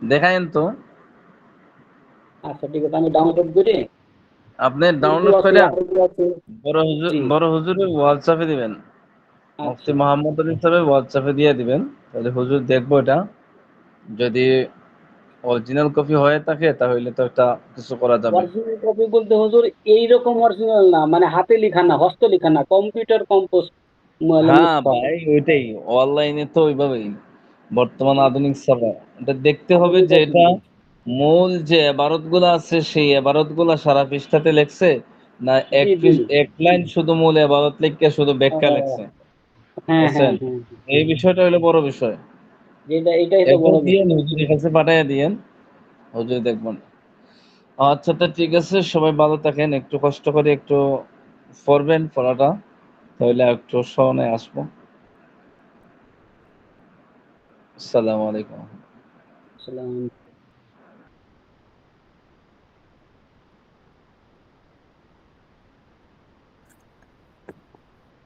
দেখায়েন তো। আচ্ছা ঠিক আছে, আমি ডাউনলোড করে, আপনি উর্দু ডাউনলোড আছে, করে আরবি আছে। জি বড় হুজুরের হোয়াটসঅ্যাপে দিবেন, মুফতি আচ্ছা। মোহাম্মদ আলী সাহেবের হোয়াটসঅ্যাপে দিয়ে দিবেন, তাহলে হুজুর দেখবো এটা। যদি অরিজিনাল কপি হয়ে থাকে তাহলে তো একটা কিছু করা যাবে। অরিজিনাল কপি বলতে হুজুর এইরকম অরিজিনাল না, মানে হাতে লেখা না, হস্ত লেখা না, কম্পিউটার কম্পোজ হ্যাঁ নুসখা। ভাই ওইটাই, অনলাইনে তো ওইভাবেই বর্তমান আধুনিক ছাপা। এটা দেখতে হবে আধুনিক যে এটা অরিজিনাল। মূল যে এবারত গুলা আছে সেই এবারত গুলা সারা পৃষ্ঠাতে লেখছে, না জি জি। এক লাইন শুধু মূল এবারত লিখে শুধু ব্যাখ্যা ও, লেখছে, হ্যাঁ হ্যাঁ বুঝছেন। হ্যাঁ। এই বিষয়টা হলো বড় বিষয়। এটাই তো একবার বড় দিয়ে বিষয়। হুজুরের কাছে পাঠাইয়া দিয়েন, হুজুর দেখবেন। আচ্ছা তা ঠিক আছে, সবাই ভালো থাকেন, একটু কষ্ট করে একটু পড়বেন পড়াটা, তাহলে একটু স্মরণে আসবো। আসসালামু আলাইকুম। আসসালাম।